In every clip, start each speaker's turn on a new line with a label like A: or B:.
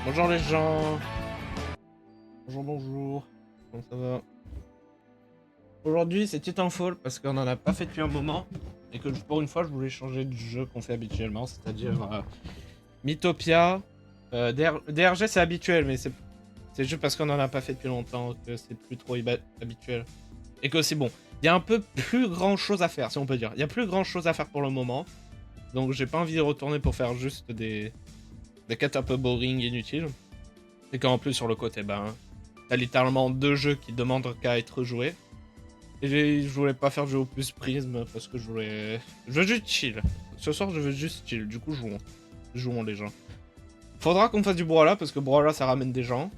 A: Bonjour les gens. Bonjour, bonjour. Comment ça va? Aujourd'hui c'est Titanfall parce qu'on en a pas fait depuis un moment et que pour une fois je voulais changer du jeu qu'on fait habituellement, c'est-à-dire Mythopia. DRG c'est habituel mais c'est juste parce qu'on en a pas fait depuis longtemps que c'est plus trop habituel. Et que c'est bon. Il y a un peu plus grand chose à faire si on peut dire. Il y a plus grand chose à faire pour le moment. Donc j'ai pas envie de retourner pour faire juste des quêtes un peu boring, inutiles. Et qu'en plus sur le côté, ben, t'as littéralement 2 jeux qui demandent qu'à être joués. Et je voulais pas faire de jeu au plus prisme parce que je veux juste chill. Ce soir je veux juste chill, du coup jouons. Jouons les gens. Faudra qu'on fasse du Brawlhalla parce que Brawlhalla ça ramène des gens.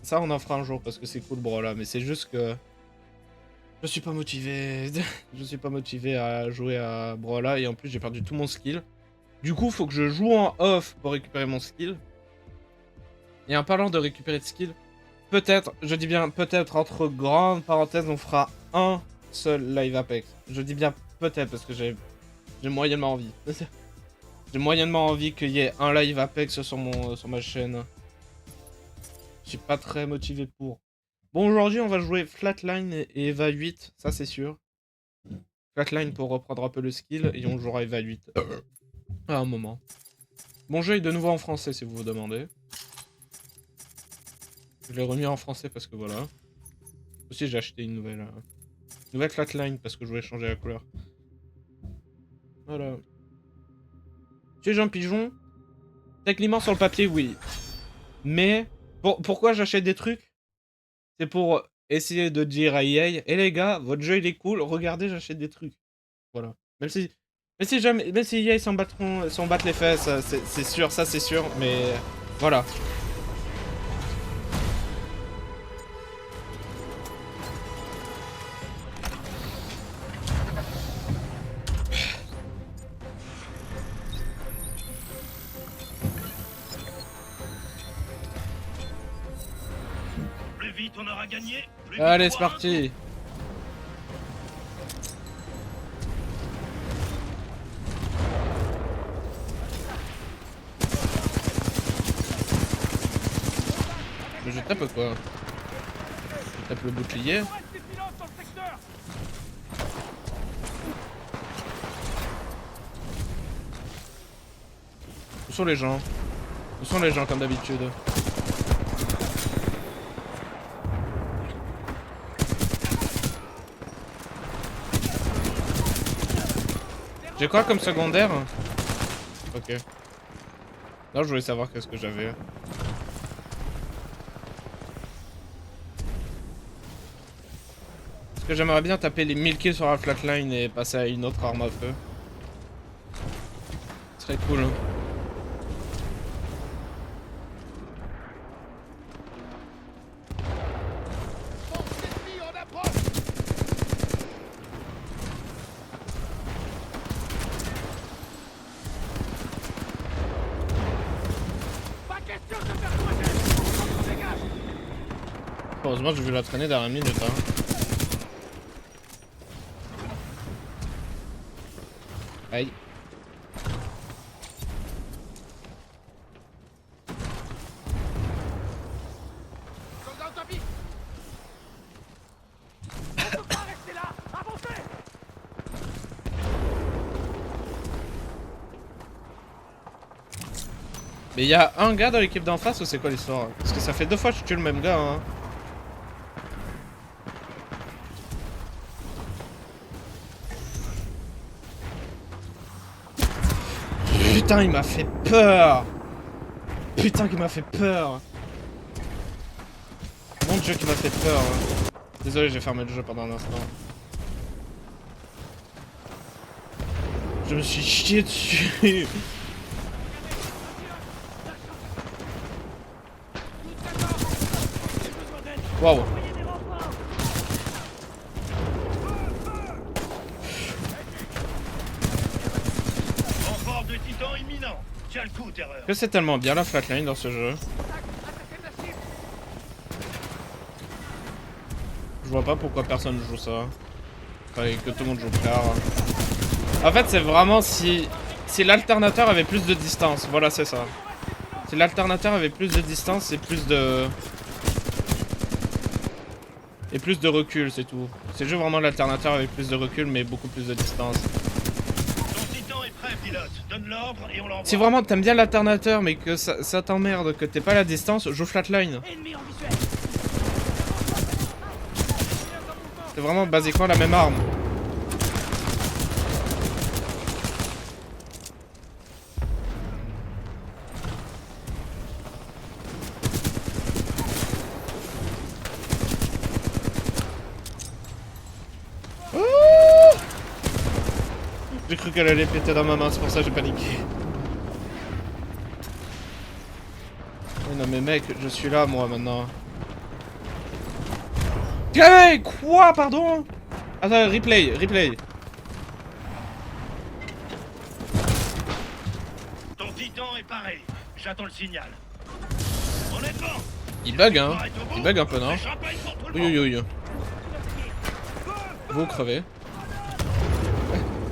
A: Ça on en fera un jour parce que c'est cool Brawlhalla, mais c'est juste que... Je suis pas motivé. Je suis pas motivé à jouer à Brawlhalla et en plus j'ai perdu tout mon skill. Du coup faut que je joue en off pour récupérer mon skill. Et en parlant de récupérer de skill, peut-être, je dis bien peut-être, entre grandes parenthèses, on fera un seul live Apex. Je dis bien peut-être parce que j'ai moyennement envie. J'ai moyennement envie qu'il y ait un live Apex sur ma chaîne. Je suis pas très motivé pour. Bon, aujourd'hui, on va jouer Flatline et Eva 8, ça c'est sûr. Flatline pour reprendre un peu le skill et on jouera Eva 8 à un moment. Mon jeu est de nouveau en français si vous vous demandez. Je l'ai remis en français parce que voilà. Aussi, j'ai acheté une nouvelle Flatline parce que je voulais changer la couleur. Voilà. Tu es Jean Pigeon? Techniquement sur le papier, oui. Mais pourquoi j'achète des trucs? C'est pour essayer de dire à EA, eh les gars, votre jeu il est cool, regardez, j'achète des trucs. Voilà. Même si EA s'en battent les fesses, c'est sûr, ça c'est sûr, mais voilà.
B: Plus vite on aura gagné, plus vite
A: Allez,
B: on
A: c'est
B: aura
A: parti. Mais je tape quoi? Je tape le bouclier. Où sont les gens? Où sont les gens comme d'habitude? J'ai quoi comme secondaire? Ok. Non, je voulais savoir qu'est-ce que j'avais. Parce que j'aimerais bien taper les 1000 kills sur la flatline et passer à une autre arme à feu. Ce serait cool. Heureusement, je vais la traîner derrière une minute. Aïe. Mais y'a un gars dans l'équipe d'en face ou c'est quoi l'histoire? Parce que ça fait 2 fois que je tue le même gars, hein. Putain, il m'a fait peur. Putain, qu'il m'a fait peur. Mon dieu, qu'il m'a fait peur. Désolé, j'ai fermé le jeu pendant un instant. Je me suis chié dessus. Waouh.
B: renfort de titan imminent. Tiens le coup, terreur.
A: Que c'est tellement bien la flatline dans ce jeu. Je vois pas pourquoi personne joue ça. Enfin, que tout le monde joue clair. En fait, c'est vraiment si l'alternateur avait plus de distance. Voilà, c'est ça. C'est l'alternateur avec plus de distance et plus de... Et plus de recul, c'est tout. C'est juste vraiment l'alternateur avec plus de recul, mais beaucoup plus de distance.
B: Ton titan est prêt, pilote. Donne l'ordre et on l'envoie.
A: Si vraiment t'aimes bien l'alternateur, mais que ça t'emmerde, que t'es pas à la distance, joue flatline. C'est vraiment basiquement la même arme. J'ai cru qu'elle allait péter dans ma main, c'est pour ça que j'ai paniqué. Oh non mais mec, je suis là moi maintenant. Hey, quoi, pardon? Attends, replay.
B: Ton titan est paré. J'attends le signal. Honnêtement.
A: Il bug hein. Il bug un peu non? Oui. Vous crevez.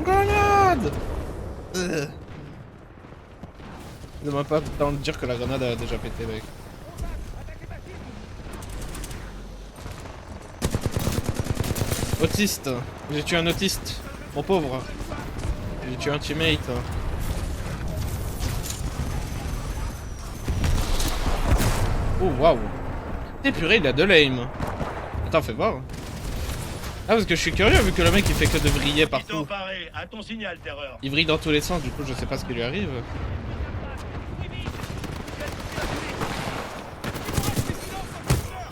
A: Grenade! Ne m'a pas le temps de dire que la grenade a déjà pété, mec. Autiste. J'ai tué un autiste. Mon pauvre. J'ai tué un teammate. Oh, waouh. Et purée, il a de l'aim. Attends, fais voir. Ah, parce que je suis curieux, vu que le mec il fait que de vriller partout.
B: À ton signal, terreur.
A: Il vrille dans tous les sens, du coup je sais pas ce qui lui arrive.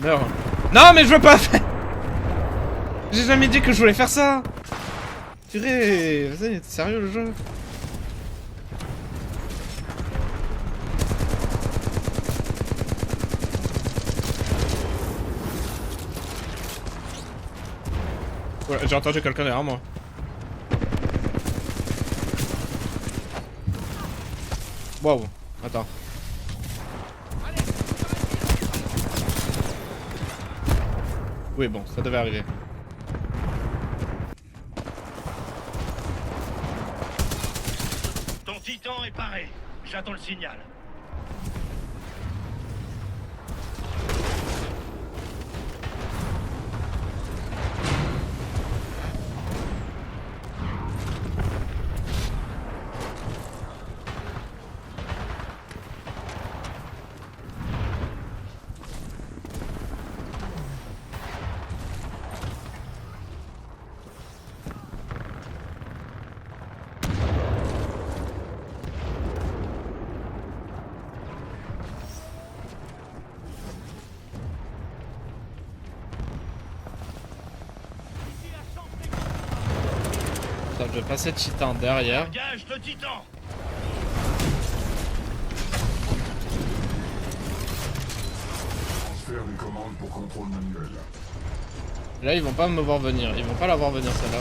A: Meurs. Non mais je veux pas faire. J'ai jamais dit que je voulais faire ça. Purée, vas-y, t'es sérieux le jeu? Ouais, j'ai entendu quelqu'un derrière moi. Wow, attends. Oui bon, ça devait arriver.
B: Ton titan est paré. J'attends le signal.
A: Attends, je vais passer Titan derrière.
B: Engage le titan.
C: Transfert des commandes pour contrôle manuel.
A: Là ils vont pas me voir venir, ils vont pas la voir venir celle-là.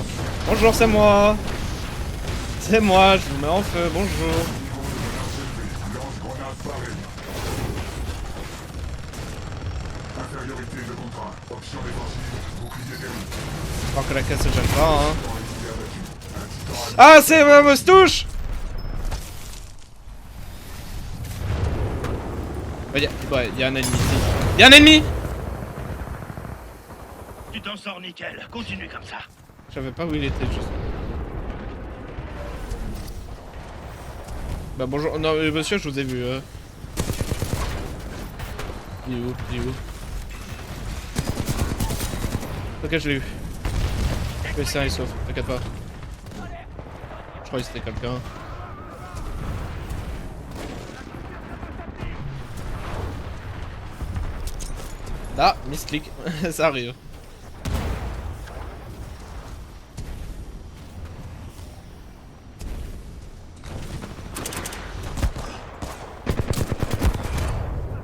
A: Bonjour, c'est moi. C'est moi, je vous mets en feu, bonjour.
C: Lance-grenade parée. Infériorité de contrat. Option défensive. Bouclier déroulé.
A: Je crois que la caisse se gêne pas, hein. Ah, c'est ma moustache. Ouais, y a un ennemi ici. Y'a un ennemi.
B: Tu t'en sors nickel. Continue comme ça.
A: Je savais pas où il était, juste. Bah bonjour, non monsieur, je vous ai vu. Il est où? Ok, je l'ai eu. Je vais essayer, il sauve, t'inquiète pas. Je crois que c'était quelqu'un. Ah, misclick, ça arrive.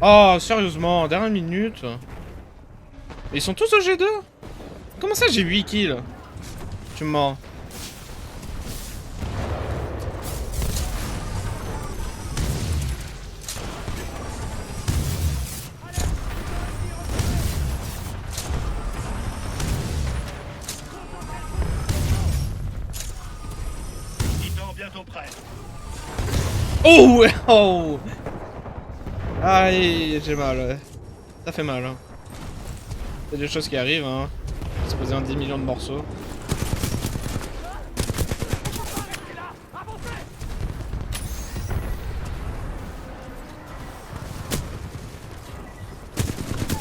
A: Oh, sérieusement, dernière minute. Ils sont tous au G2? Comment ça j'ai 8 kills? Tu me mens.
B: Titan bientôt prêt.
A: Oh, oh. Aïe, j'ai mal, ouais. Ça fait mal, hein. C'est des choses qui arrivent, hein. Se poser en 10 millions de morceaux.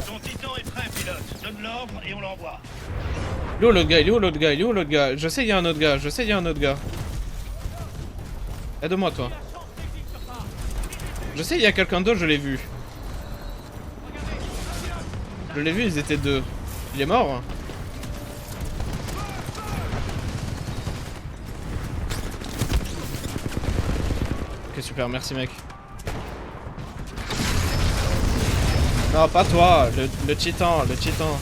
B: Ton titan est prêt, pilote. Donne l'ordre et on l'envoie.
A: Il est où l'autre gars? Il est où l'autre gars? Il est où l'autre gars? Je sais il y a un autre gars, je sais il y a un autre gars. Aide-moi toi. Je sais il y a quelqu'un d'autre, je l'ai vu. Je l'ai vu, ils étaient deux. Il est mort? Ok super, merci mec. Non pas toi, le titan, le titan.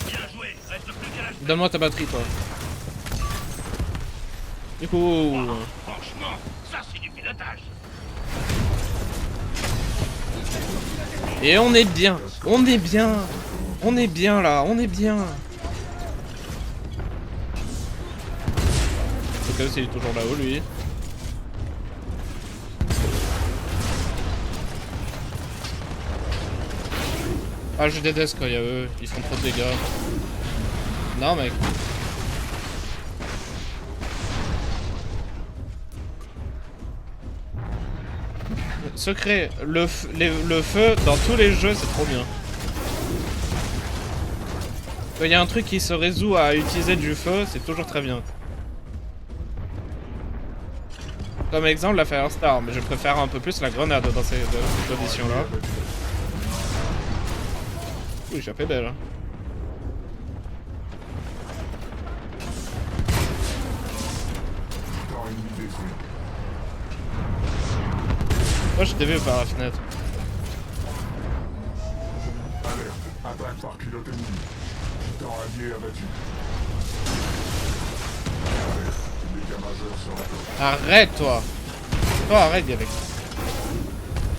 B: Bien joué. Reste plus qu'à la...
A: Donne-moi ta batterie toi. Du coup...
B: Franchement, ça c'est du pilotage.
A: Et on est bien, on est bien. On est bien là, on est bien. Ok, c'est toujours là-haut lui. Ah je déteste quand il y a eux, ils font trop de dégâts. Non mec. Secret, le feu dans tous les jeux c'est trop bien. Quand il y a un truc qui se résout à utiliser du feu, c'est toujours très bien. Comme exemple la Firestar, mais je préfère un peu plus la grenade dans cette audition là. Oui, j'ai fait belle.
C: Titan ennemi détruit.
A: Moi je t'ai vu par la fenêtre.
C: Alerte. Attaque par pilote ennemi. Titan allié abattu. Alerte. Dégâts majeurs sur la côte.
A: Arrête toi. Toi arrête Yannick.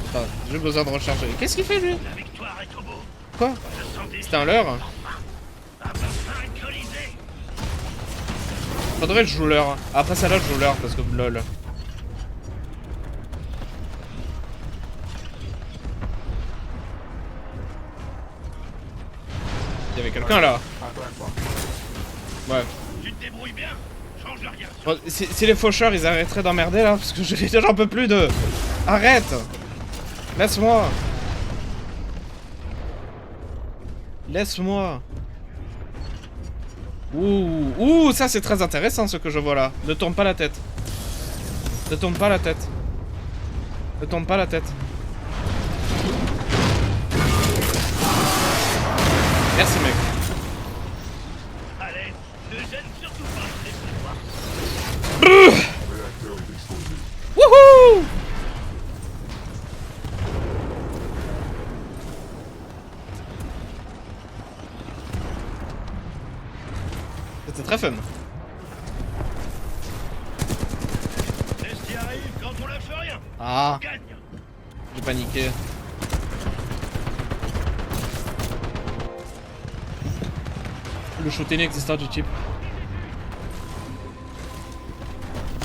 A: Attends, j'ai besoin de recharger. Qu'est-ce qu'il fait lui?
B: La victoire est au bout.
A: Quoi?
B: Je sens des...
A: C'était un leurre?
B: Un bassin colisé.
A: Faudrait que je joue l'heure. Après ça là je joue l'heure parce que lol. Il y avait quelqu'un là.
C: Attaque par
A: Ouais.
B: Tu te débrouilles bien. Change de regard.
A: Bon, si les faucheurs ils arrêteraient d'emmerder là, parce que j'en peux plus de... Arrête. Laisse-moi. Laisse-moi. Ouh, ça c'est très intéressant ce que je vois là. Ne tourne pas la tête. Ne tourne pas la tête. Ne tourne pas la tête. Merci mec.
B: Allez, ne gêne surtout pas. Laisse-le voir.
C: réacteur est exposé.
A: Wouhou! C'était très fun.
B: Laisse qui arrive quand on lâche rien.
A: Ah,
B: Gagne.
A: j'ai paniqué. Le shoot inexistant du type.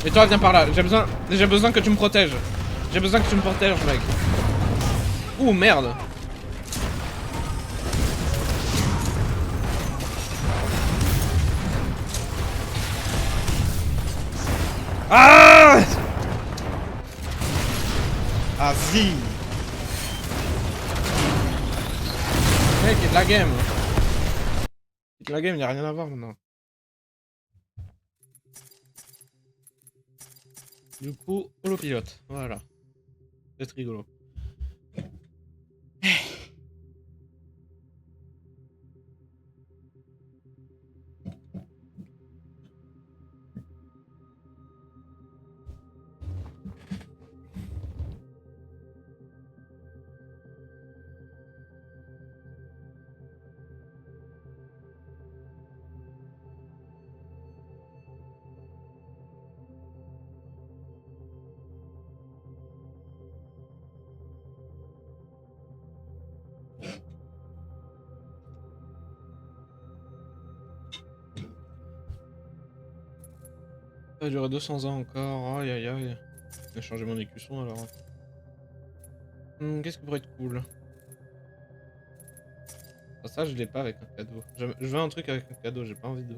A: Et toi, viens par là. J'ai besoin que tu me protèges. J'ai besoin que tu me protèges, mec. Ouh, merde. Ah! Ah, si. Mec, il y a de la game. La game, il n'y a rien à voir maintenant. Du coup, holopilote, voilà. C'est rigolo. Ça va durer 200 ans encore, aïe aïe aïe. Je vais changer mon écusson alors. Qu'est-ce qui pourrait être cool? Oh, ça, je l'ai pas avec un cadeau. Je veux un truc avec un cadeau, j'ai pas envie de...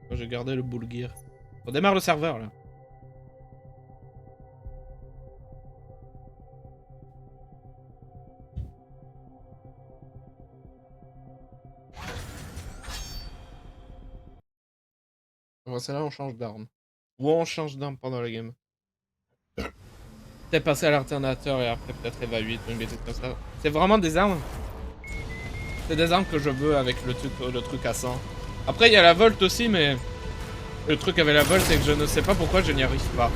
A: Moi, j'ai gardé le Bull Gear. On démarre le serveur, là. Bon, c'est là on change d'arme. Ou on change d'arme pendant la game. Peut-être passer à l'alternateur et après peut-être Eva 8 ou une bêtise comme ça. C'est vraiment des armes. C'est des armes que je veux avec le truc à 100. Après il y a la Volt aussi, mais le truc avec la Volt c'est que je ne sais pas pourquoi je n'y arrive pas.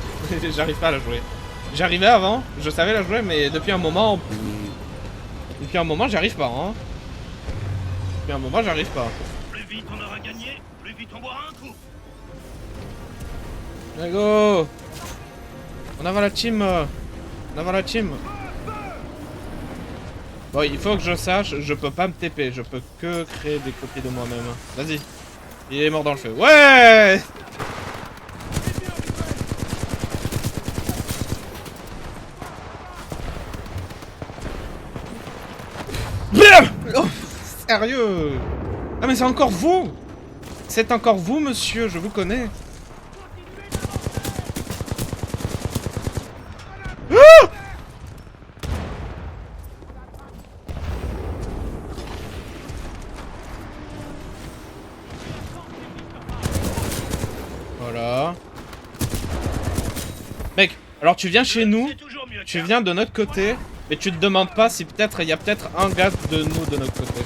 A: J'arrive pas à la jouer. J'arrivais avant, je savais la jouer, mais depuis un moment... j'y arrive pas, hein. Depuis un moment j'arrive pas.
B: Plus vite on aura gagné, plus vite on boira un coup.
A: Let's go. On avance la team. On avance la team. Bon, il faut que je sache, je peux pas me TP, je peux que créer des copies de moi-même. Vas-y. Il est mort dans le feu. Ouais. Oh, sérieux? Ah mais c'est encore vous? C'est encore vous, monsieur, je vous connais. Voilà. Mec, alors tu viens chez nous, tu viens de notre côté, mais tu te demandes pas si peut-être il y a peut-être un gars de nous de notre côté.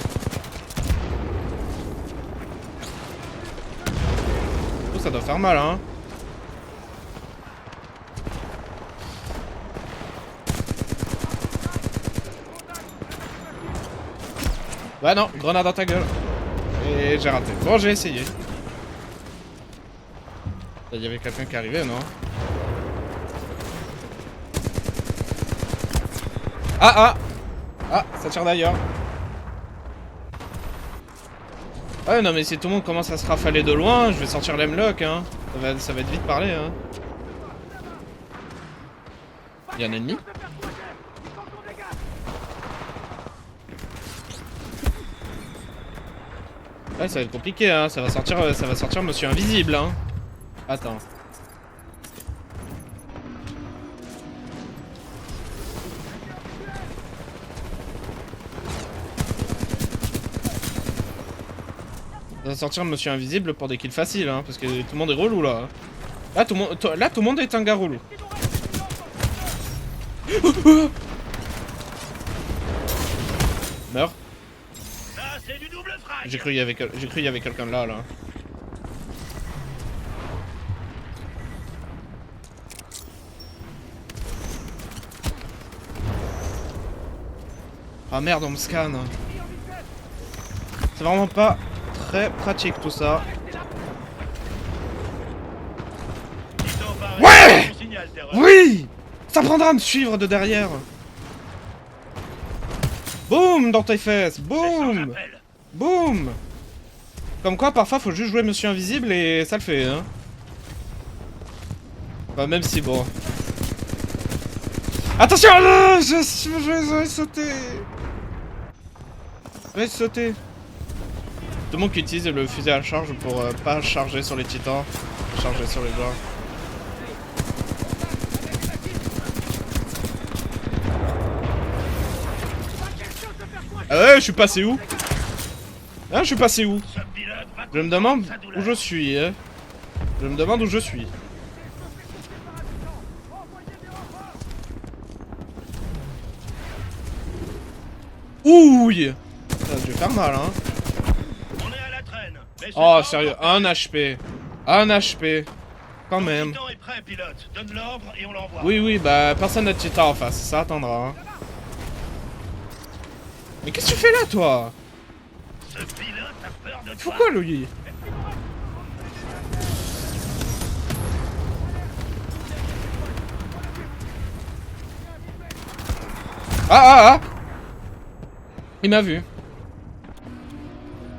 A: Oh, ça doit faire mal, hein. Ouais, non, grenade dans ta gueule. Et j'ai raté. Bon, j'ai essayé. Il y avait quelqu'un qui arrivait, non? Ah, ah! Ah, ça tire d'ailleurs. Ouais, non, mais si tout le monde commence à se rafaler de loin, je vais sortir l'Hemlock, hein. Ça va être vite parlé, hein. Y'a un ennemi? Ouais, ça va être compliqué, hein. Ça va sortir Monsieur Invisible, hein. Attends. Ça va sortir Monsieur Invisible pour des kills faciles, hein, parce que tout le monde est relou, là. Là, tout le monde est un gars relou. Meurs. J'ai cru qu'il y avait quelqu'un là. Ah merde, on me scanne. C'est vraiment pas très pratique tout ça. Ouais! Oui! Ça prendra à me suivre de derrière. Boum dans tes fesses. Boum! Boum! Comme quoi, parfois, faut juste jouer Monsieur Invisible et ça le fait, hein. Enfin, même si, bon... Attention! Je vais sauter! Je vais sauter. Tout le monde qui utilise le fusil à charge pour pas charger sur les titans, charger sur les joueurs. Ah ouais, je suis passé où? Ah, je suis passé où? Je me demande où je suis, hein. Je me demande où je suis. Ouille! Ça je vais faire mal, hein. Oh, sérieux, 1 HP. 1 HP. Quand même. Oui, bah, personne n'a de titan en face, ça attendra, hein. Mais qu'est-ce que tu fais là, toi? Pourquoi, lui? Ah! Il m'a vu.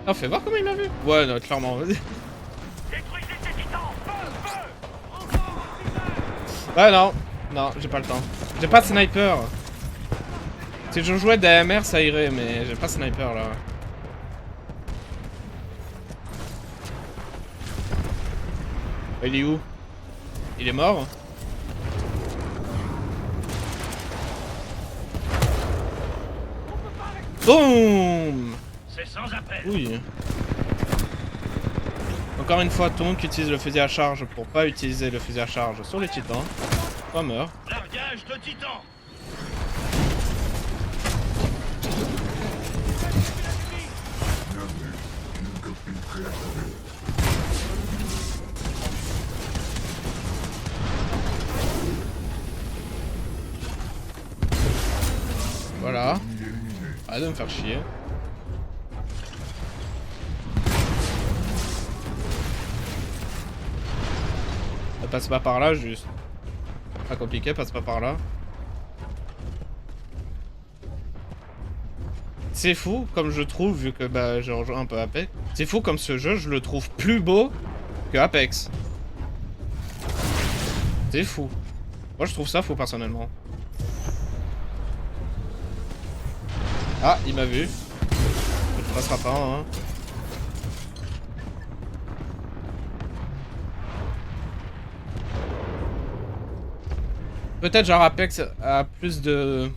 A: Ah, fais voir comment il m'a vu. Ouais, non, clairement, vas-y.
B: Détruisez ces titans. Feu.
A: Ouais, non. Non, j'ai pas le temps. J'ai pas de sniper. Si je jouais d'AMR, ça irait, mais j'ai pas de sniper, là. Il est où? Il est mort? Boum!
B: C'est sans appel.
A: Oui. Encore une fois, tout le monde qui utilise le fusil à charge pour pas utiliser le fusil à charge sur les titans. Pas meurt.
B: Largage de titans.
C: Une copie préactivée.
A: Voilà.
C: Éliminé.
A: Arrête de me faire chier. Passe pas par là, juste. Pas compliqué, passe pas par là. C'est fou, comme je trouve, vu que bah, je rejoins un peu Apex. C'est fou comme ce jeu, je le trouve plus beau que Apex. C'est fou. Moi, je trouve ça fou, personnellement. Ah, il m'a vu. Ça ne passera pas, hein. Peut-être genre Apex a plus de...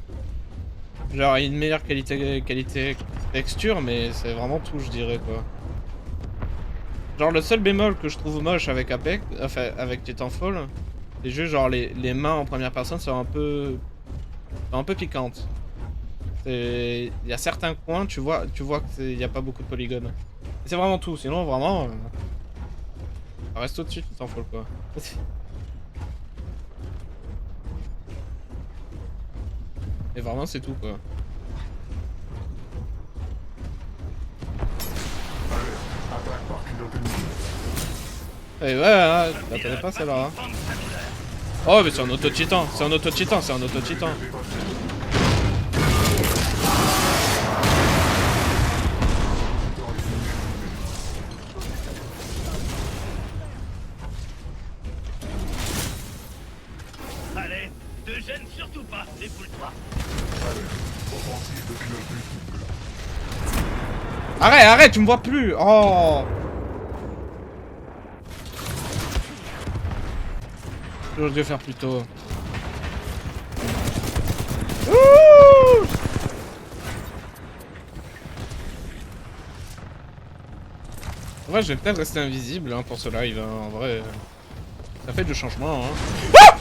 A: Genre une meilleure qualité texture, mais c'est vraiment tout, je dirais, quoi. Genre le seul bémol que je trouve moche avec Apex, enfin avec Titanfall, c'est juste genre les mains en première personne sont un peu piquantes. Il y a certains coins, tu vois qu'il n'y a pas beaucoup de polygones. C'est vraiment tout, sinon vraiment... ça reste au-dessus de Titanfall, quoi. Et vraiment c'est tout, quoi.
C: Attaque par pilote ennemi.
A: Et ouais, hein, t'attendais pas celle-là. Hein. Oh mais c'est un auto-titan, c'est un auto-titan, c'est un auto-titan.
B: Allez, te gêne surtout pas, déboule-toi.
C: Offensive de pilote multiple.
A: Arrête, arrête, tu me vois plus. Oh. J'aurais dû faire plus tôt. Ouh. En vrai, je vais peut-être rester invisible hein, pour ce live. Hein. En vrai, ça fait du changement. Hein. Ah.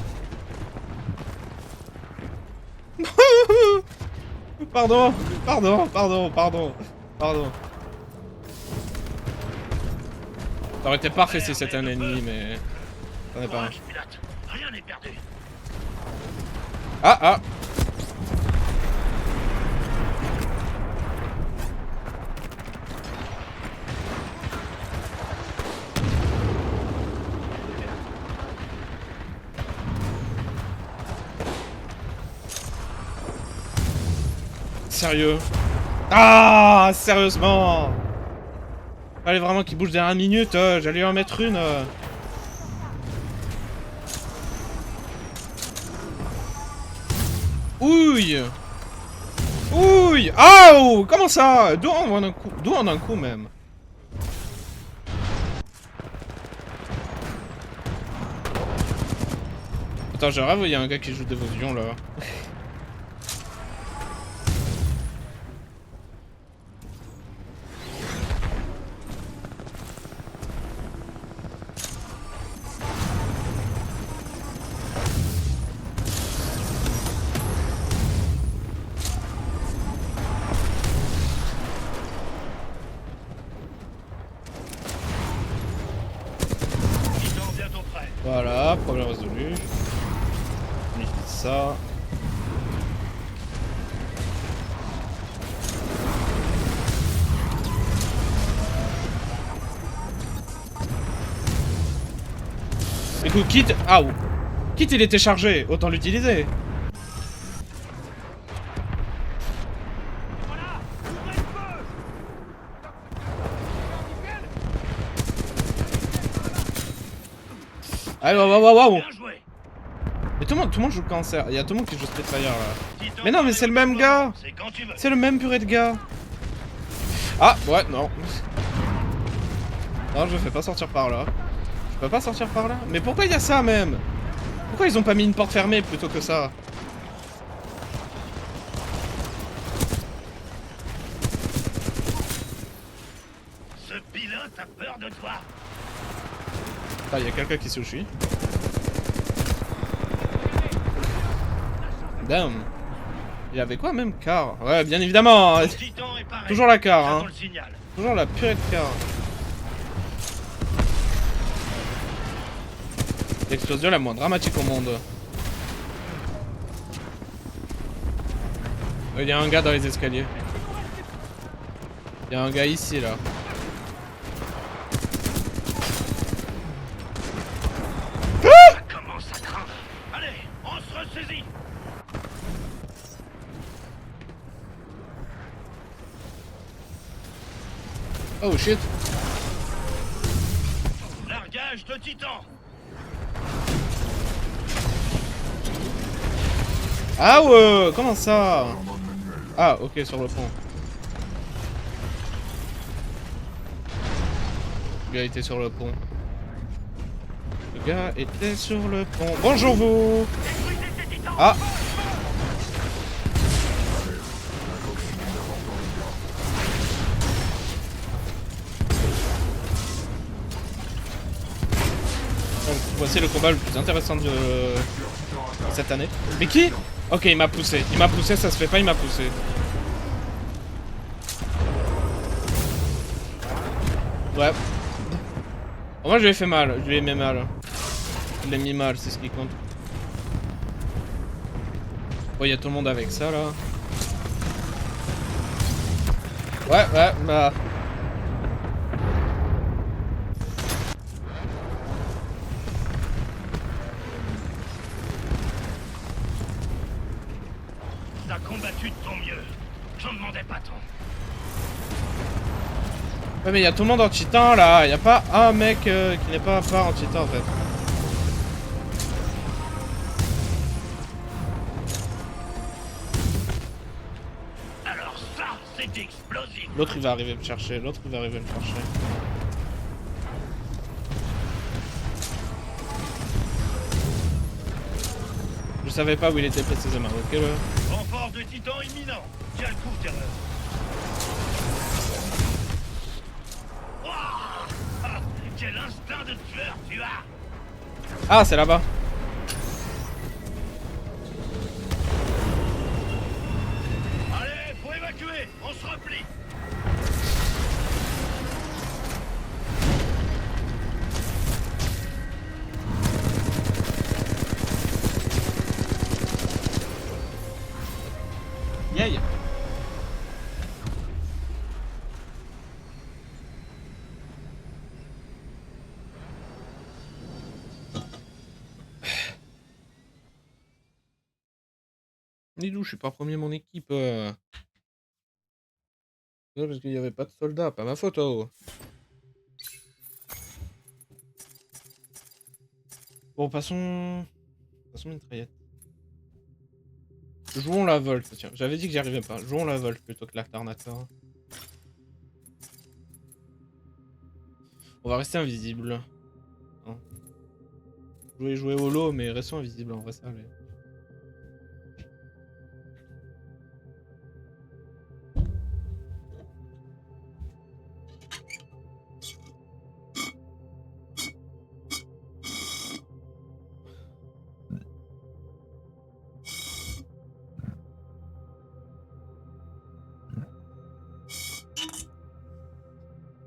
A: Pardon, pardon, pardon, pardon, pardon. Ça aurait été parfait si c'était un ennemi, mais... C'en est pas un.
B: Courage, pilote. Rien n'est perdu.
A: Ah, ah. Sérieux? Ah, sérieusement? Fallait vraiment qu'il bouge dernière minute, j'allais en mettre une. Ouille! Ouille! Aouh! Comment ça? D'où en un coup? D'où en un coup même? Attends, j'ai rêvé, il y a un gars qui joue Dévotion là.
B: Titan bientôt prêt.
A: Voilà, problème résolu. On évite ça. Écoute, quitte... Ah, quitte il était chargé, autant l'utiliser. Allez, waouh.
B: Bien joué.
A: Mais tout le monde joue Cancer. Il y a tout le monde qui joue Street Fighter là.
B: Titan
A: Mais non, mais c'est le même gars.
B: C'est quand tu veux.
A: C'est le même purée de gars. Ah, ouais, non. Non, je fais pas sortir par là. Je peux pas sortir par là. Mais pourquoi il y a ça même? Pourquoi ils ont pas mis une porte fermée plutôt que ça?
B: Ce pilote a peur de toi.
A: Ah, il y a quelqu'un qui sushi. Damn. Il avait quoi même? Car. Ouais, bien évidemment.
B: Ton Titan est pareil.
A: Toujours la car,
B: J'attends
A: hein.
B: le signal.
A: Toujours la purée de car. L'explosion la moins dramatique au monde. Il y a un gars dans les escaliers. Il y a un gars ici là.
B: Ça commence à craindre. Allez, on se ressaisit.
A: Oh shit.
B: Largage de Titan.
A: Ah ouais, comment ça? Ah ok, sur le pont. Le gars était sur le pont. Le gars était sur le pont. Bonjour vous. Ah. Donc, voici le combat le plus intéressant de cette année. Mais qui? Ok, il m'a poussé. Il m'a poussé, ça se fait pas, il m'a poussé. Ouais. Bon, moi je lui ai fait mal, je lui ai mis mal. Je l'ai mis mal, c'est ce qui compte. Bon, il y a tout le monde avec ça là. Ouais, bah.
B: T'as combattu de ton mieux. J'en demandais pas tant.
A: Ouais, mais il y a tout le monde en titan là. Il y a pas un mec qui n'est pas en titan en fait.
B: Alors ça, c'est explosif.
A: L'autre il va arriver me chercher. L'autre il va arriver me chercher. Je savais pas où il était précisément. Ok là.
B: Renfort de Titan imminent. Tiens le coup, terreur. Ouah, ah, quel instinct de tueur tu as.
A: Ah, c'est là-bas.
B: Allez, faut évacuer. On se replie.
A: Yay. Dis-donc, je suis pas premier mon équipe. Non, parce qu'il y avait pas de soldats, pas ma faute. Oh. Bon, passons mitraillette. Jouons la Volt, tiens. J'avais dit que j'y arrivais pas. Jouons la Volt plutôt que l'alternateur. On va rester invisible. Hein. Jouer au lot, mais restons invisibles, on va servir.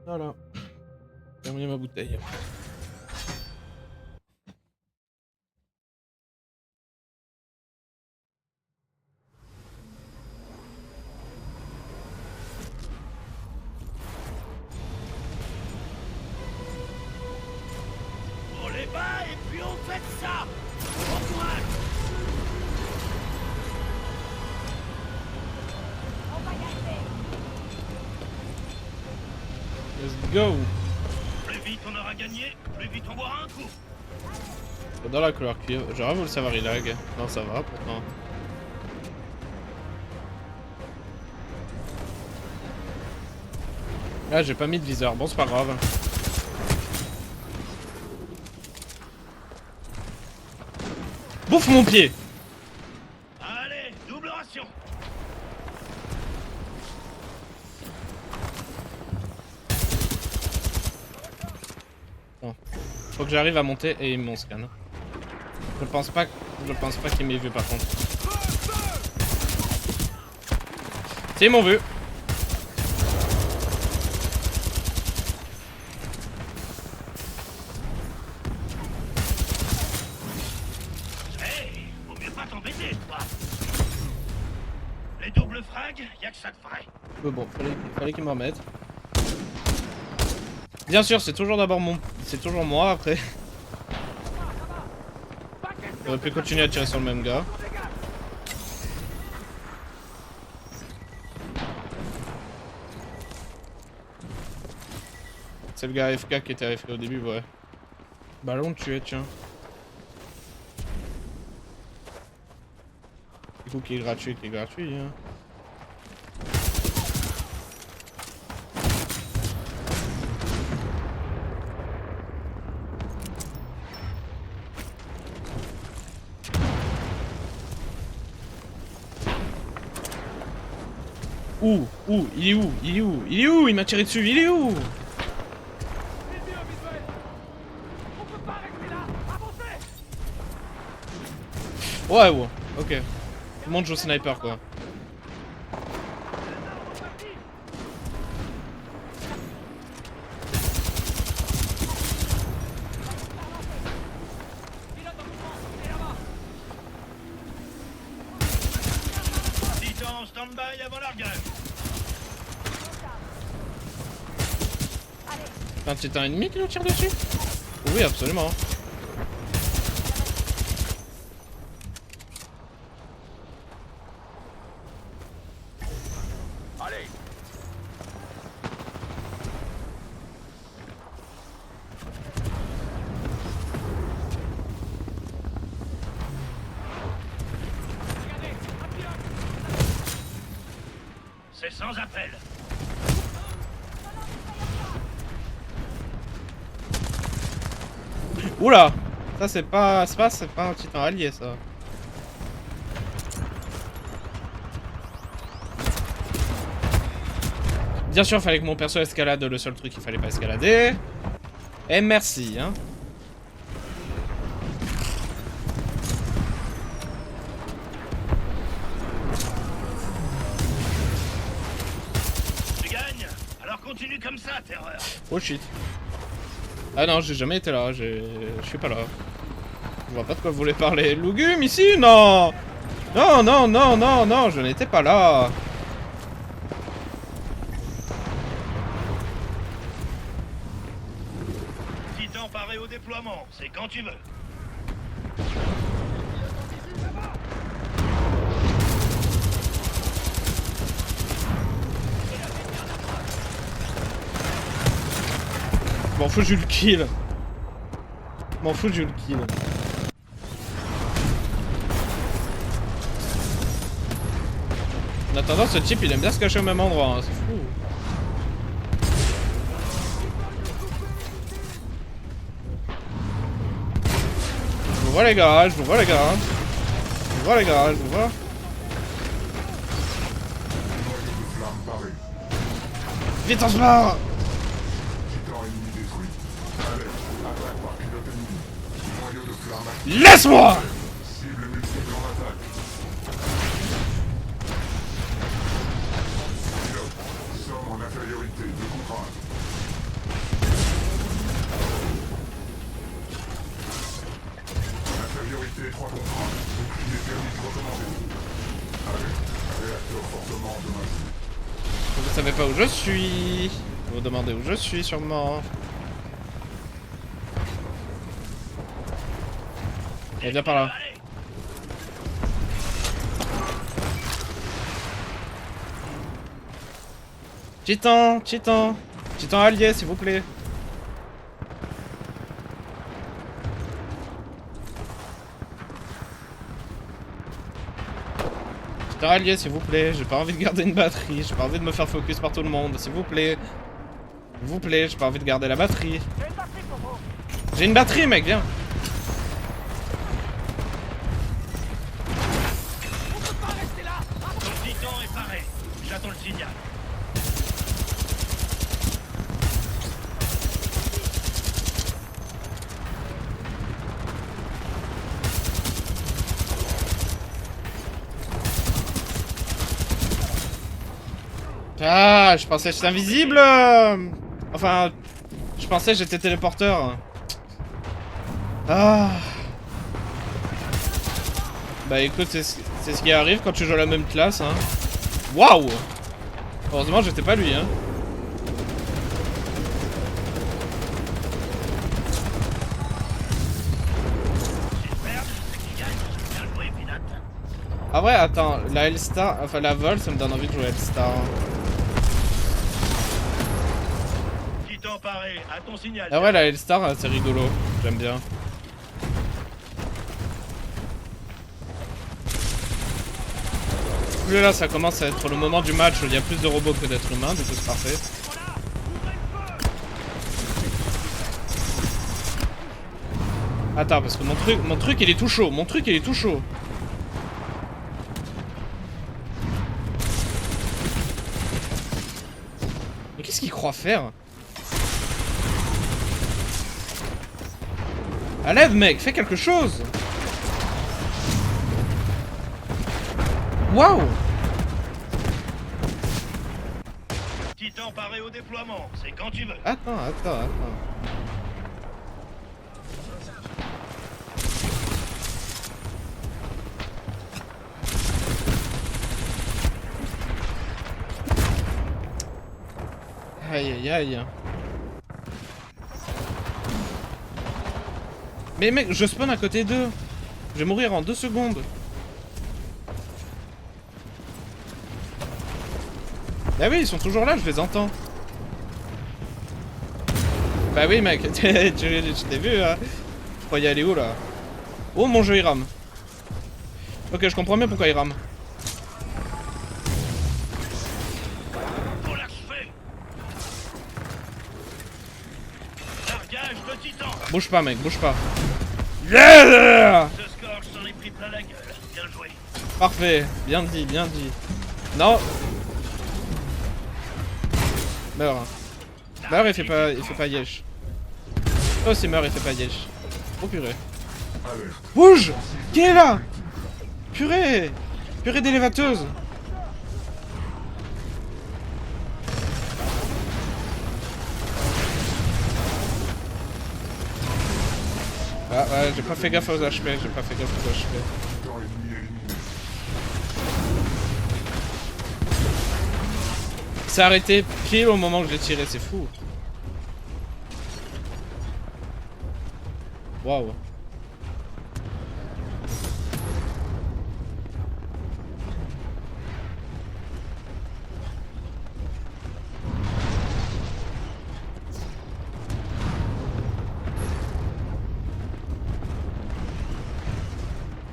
A: Voilà. Terminé ma bouteille.
B: On les bat et puis on fait ça. Bon courage.
A: Let's go.
B: Plus vite on aura gagné, plus vite on boira un coup.
A: J'adore la couleur cuivre. J'aurais voulu savoir il lag. Non, ça va pourtant. Là, j'ai pas mis de viseur. Bon, c'est pas grave. Bouffe mon pied!
B: Allez, double ration.
A: Faut que j'arrive à monter et il me scan. Je pense pas qu'il m'ait vu par contre. Si, ils m'ont vu.
B: Hey, vaut mieux pas t'embêter, toi. Les doubles frags, y'a que ça de vrai.
A: Bon, fallait qu'ils m'en remettent. Bien sûr, c'est toujours d'abord mon... C'est toujours moi après. J'aurais pu continuer à tirer sur le même gars. C'est le gars AFK qui était AFK au début, ouais. Ballon tué, tiens. Du coup, qui est gratuit, hein. Il est où? Il m'a tiré dessus, il est où? Ouais, ok. Tout le monde joue sniper, quoi.
B: Titan, stand-by avant largage.
A: C'est un titan ennemi qui nous tire dessus? Oui, absolument.
B: Allez. C'est sans appel.
A: Oula! Ça c'est pas un titan allié ça. Bien sûr, fallait que mon perso escalade le seul truc qu'il fallait pas escalader. Et merci, hein.
B: Tu gagnes? Alors continue comme ça, terreur.
A: Oh shit. Ah non, j'ai jamais été là, je suis pas là. Je vois pas de quoi vous voulez parler. Lugum ici? Non! Non, je n'étais pas là.
B: Titan paré au déploiement, c'est quand tu veux.
A: M'en fous, j'ai eu le kill. M'en fous, j'ai eu le kill. En attendant, ce type il aime bien se cacher au même endroit, hein. C'est fou. Je vous vois les gars, je vous vois. Vite on se barre.
C: Titan ennemi détruit. Alerte, attaque par pilote ennemi. Noyau de flamme activé.
A: Laisse-moi.
C: Cible multiple en attaque. Pilote, sommes en infériorité, 2 contre 1. Infériorité 3 contre 1. Bouclier thermique recommandé. Alerte, réacteur fortement endommagé.
A: Vous savez pas où je suis. Vous vous demandez où je suis sûrement. Et viens par là.
B: Allez.
A: Titan allié s'il vous plaît. rallier, s'il vous plaît. J'ai pas envie de garder une batterie. J'ai pas envie de me faire focus par tout le monde, s'il vous plaît. S'il vous plaît, j'ai pas envie de garder la batterie. J'ai une batterie, mec, viens.
B: Ton titan est paré. J'attends le signal.
A: Ah, je pensais que j'étais invisible. Enfin, je pensais que j'étais téléporteur. Ah. Bah écoute, c'est ce qui arrive quand tu joues à la même classe, hein. Waouh. Heureusement, j'étais pas lui, hein.
B: Superbe, je sais qu'il gagne. Bien joué, Peanut.
A: Ah ouais, attends, la L-Star, enfin la Vol, ça me donne envie de jouer à L-Star.
B: Titan paré. À ton signal.
A: Ah ouais, la L-Star, c'est rigolo. J'aime bien. Plus là, ça commence à être le moment du match où il y a plus de robots que d'êtres humains, du coup c'est parfait. Attends, parce que mon truc il est tout chaud, Mais qu'est-ce qu'il croit faire? À l'aide, mec, fais quelque chose! Waouh!
B: Titan paré au déploiement. C'est quand tu veux.
A: Attends. Aïe. Mais mec, je spawn à côté d'eux. Je vais mourir en 2 secondes. Bah oui, ils sont toujours là, je les entends. Bah oui mec, tu t'es vu, hein. Je crois y aller où là? Oh mon jeu il rame. Ok, je comprends bien pourquoi il rame.
B: Faut l'achever. Largage de Titan.
A: Bouge pas mec, bouge pas. Yeah!
B: Ce score, je t'en ai pris plein la gueule. Bien joué.
A: Parfait, bien dit. Non. Meurs. Meurs et fais pas yesh. Toi aussi meurs et fais pas yesh. Oh purée. Bouge! Qui est là? Purée! Purée d'élévateuse! Ah ouais, j'ai pas fait gaffe aux HP,
C: Titan ennemi éliminé.
A: Il s'est arrêté pile au moment où je l'ai tiré, c'est fou. Waouh.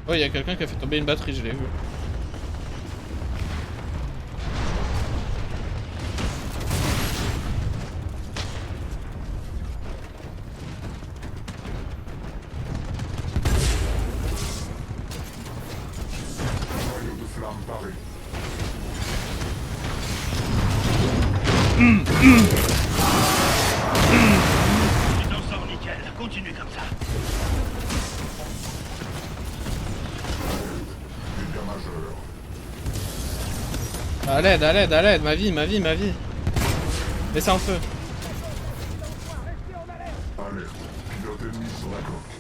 A: Oh, il y a quelqu'un qui a fait tomber une batterie, je l'ai vu.
C: Noyau de flamme paré.
B: Tu t'en sors nickel. Continue comme ça.
C: Dégâts majeurs.
A: À l'aide, ma vie. Mets ça en feu.
C: Alerte. Pilote ennemi sur la coque.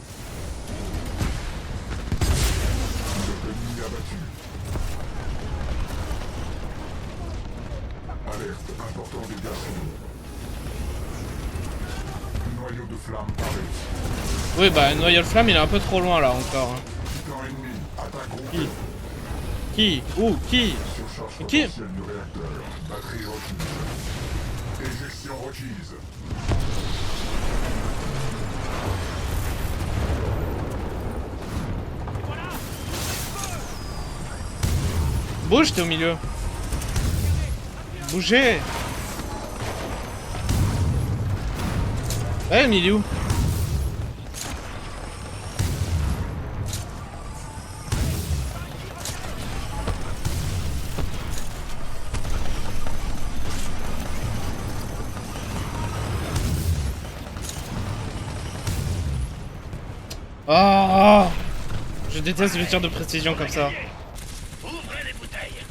C: Pilote ennemi abattu. Alerte. Important dégâts civils. Noyau de flamme paré.
A: Oui, bah, le noyau de flamme, il est un peu trop loin là encore. hein.
C: Titan ennemi. Attaque groupée.
A: Qui? Où? Qui?
C: Surcharge
A: Qui?
C: potentielle du réacteur. Batterie requise. Éjection requise.
A: Bouge, t'es au milieu. Bougez. Ouais, Emilio. Oh, je déteste les tirs de précision comme ça.
B: Ouvrez les bouteilles.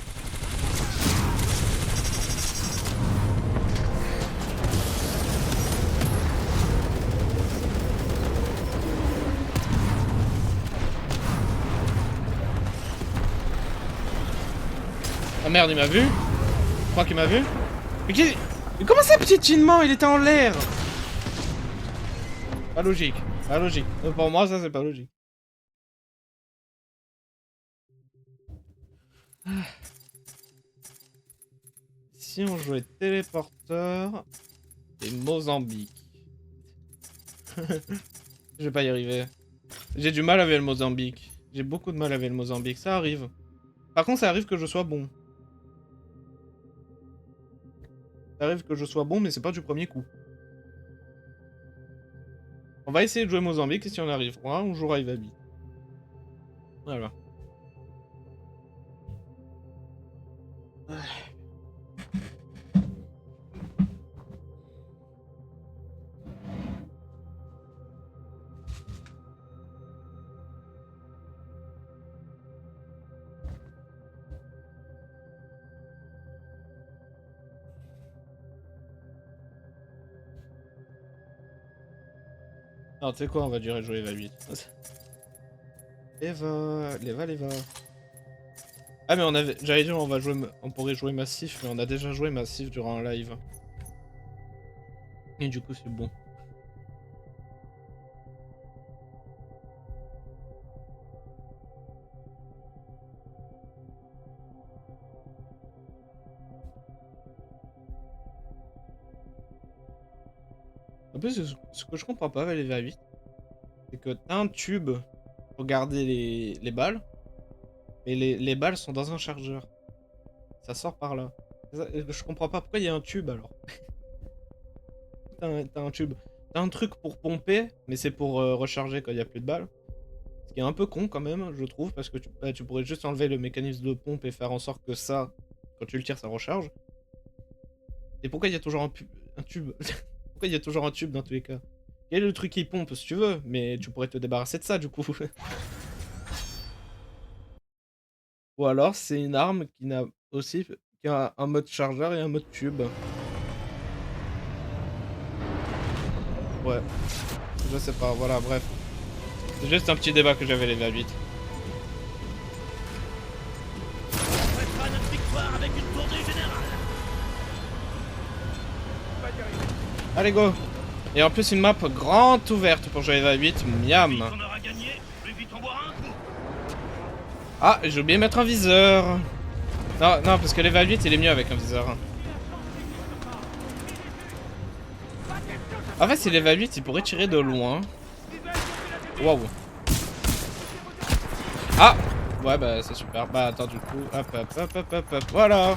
A: Ah merde, il m'a vu. Je crois qu'il m'a vu. Mais comment ça, piétinement? Il était en l'air. Pas logique. Pas logique. Pour moi, ça, c'est pas logique. Si on jouait téléporteur et Mozambique. Je vais pas y arriver. J'ai du mal avec le Mozambique. J'ai beaucoup de mal avec le Mozambique. Ça arrive. Par contre, ça arrive que je sois bon. Ça arrive que je sois bon, mais c'est pas du premier coup. On va essayer de jouer Mozambique et si on arrivera, on jouera Ivabi. Voilà. Alors tu sais quoi, on va durer jouer Eva 8. Eva. Ah mais on avait. J'allais dire on pourrait jouer massif, mais on a déjà joué massif durant un live. Et du coup c'est bon. En plus, ce que je comprends pas avec les VA8, c'est que t'as un tube pour garder les balles, mais les balles sont dans un chargeur. Ça sort par là. Je comprends pas pourquoi il y a un tube alors. T'as un tube. T'as un truc pour pomper, mais c'est pour recharger quand il y a plus de balles. Ce qui est un peu con quand même, je trouve, parce que tu pourrais juste enlever le mécanisme de pompe et faire en sorte que ça, quand tu le tires, ça recharge. Et pourquoi il y a toujours un tube? Pourquoi il y a toujours un tube dans tous les cas? Quel est le truc qui pompe si tu veux, mais tu pourrais te débarrasser de ça du coup. Ou alors c'est une arme qui a un mode chargeur et un mode tube. Ouais, je sais pas, voilà, bref. C'est juste un petit débat que j'avais les V8.
B: On fêtera notre victoire avec une tournée générale.
A: Allez go. Et en plus une map grande ouverte pour jouer V8, miam.
B: Plus on aura gagné, plus vite on boira un coup.
A: Ah, j'ai oublié de mettre un viseur. Non, non, parce que les V8 il est mieux avec un viseur. En fait, si les V8 ils pourraient tirer de loin. Waouh. Ah. Ouais, bah c'est super. Bah attends, du coup, hop, voilà.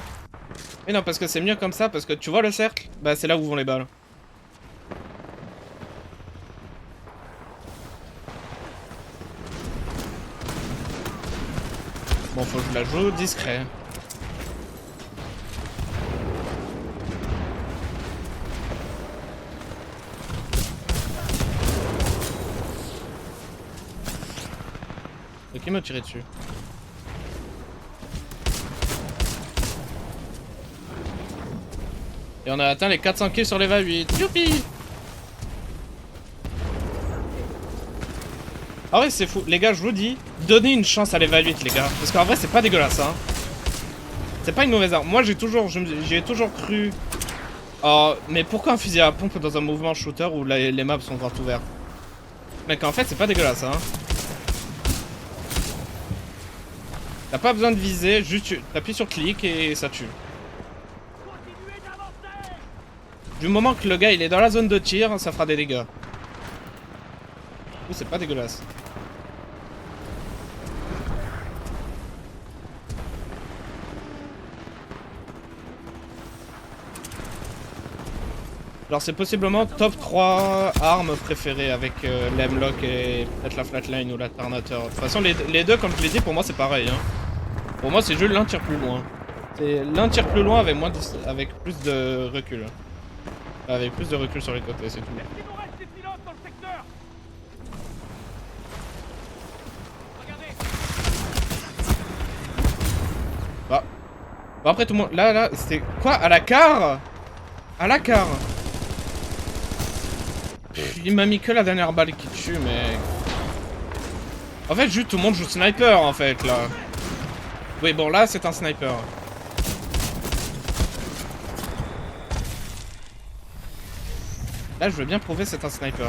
A: Mais non, parce que c'est mieux comme ça, parce que tu vois le cercle? Bah c'est là où vont les balles. Bon, faut que je la joue discret. Qui m'a tiré dessus? Et on a atteint les 400 kills sur les V8. Youpi! Ah ouais, c'est fou. Les gars, je vous dis, donnez une chance à l'Eva 8, les gars. Parce qu'en vrai, c'est pas dégueulasse, hein. C'est pas une mauvaise arme. Moi, j'ai toujours cru... Oh, mais pourquoi un fusil à pompe dans un mouvement shooter où les maps sont grands ouverts? Mec, en fait, c'est pas dégueulasse, hein. T'as pas besoin de viser, juste t'appuies sur clic et ça tue. Du moment que le gars, il est dans la zone de tir, ça fera des dégâts. C'est pas dégueulasse. Genre c'est possiblement top 3 armes préférées avec l'Hemlock et peut-être la Flatline ou la Tarnator. De toute façon les deux comme je l'ai dit pour moi c'est pareil hein. Pour moi c'est juste l'un tire plus loin. L'un tire plus loin avec, avec plus de recul. Avec plus de recul sur les côtés, c'est tout. Bah. Bon après tout le monde... Là, c'était... Quoi? À la car? À la car? Il m'a mis que la dernière balle qui tue, mais... En fait, juste tout le monde joue sniper, en fait, là. Oui, bon, là, c'est un sniper. Là, je veux bien prouver c'est un sniper.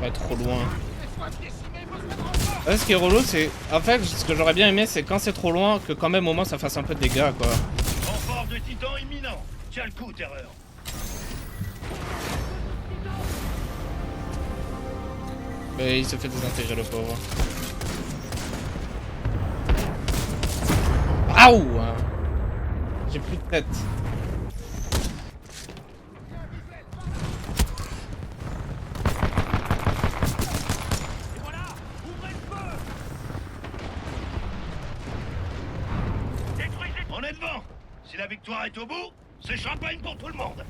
A: Ouais, trop loin. Ouais, ce qui est relou, c'est... En fait, ce que j'aurais bien aimé, c'est quand c'est trop loin, que quand même, au moins, ça fasse un peu de dégâts, quoi.
B: Renfort de titan imminent. Tiens le coup, terreur.
A: Mais il se fait désintégrer, le pauvre. Aouh! J'ai plus de tête.
B: On est devant. Si la victoire est au bout, c'est champagne pour tout le monde.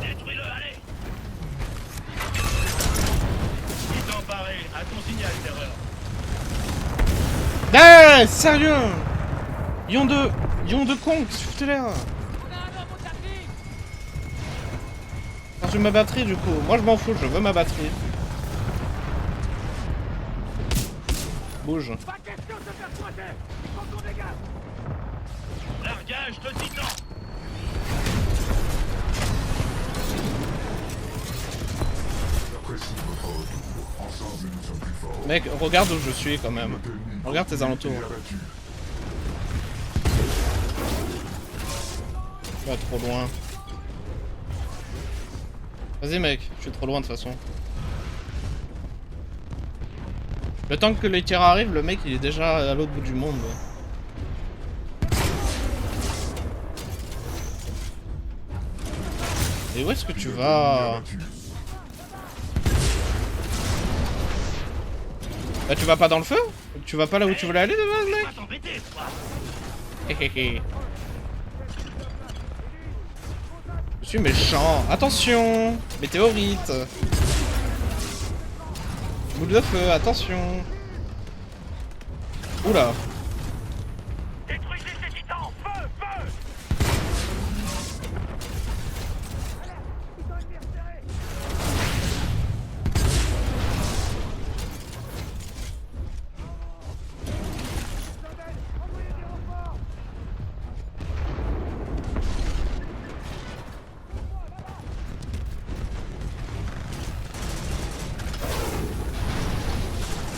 B: Détruis-le, allez. Titan paré, à ton signal, terreur.
A: Eh, sérieux? Ion de con, qu'est-ce que tu foutais là? Je veux ma batterie du coup. Moi je m'en fous, je veux ma batterie. Bouge.
B: Largage de titan.
C: J'apprécie votre retour. Ensemble, nous sommes plus forts.
A: Mec, regarde où je suis quand même.
C: Notre ennemi
A: Regarde tes alentours.
C: est abattu.
A: Tu vas trop loin. Vas-y mec, je suis trop loin de toute façon. Le temps que les tirs arrivent, le mec il est déjà à l'autre bout du monde. Et où est-ce que tu vas? Bah tu vas pas dans le feu? Tu vas pas là où tu voulais aller de base mec?
B: Pas t'embêter, toi.
A: Hehehe. Je suis méchant. Attention! Météorite! Boule de feu, attention! Oula!
B: Détruisez ces titans. Feu, feu.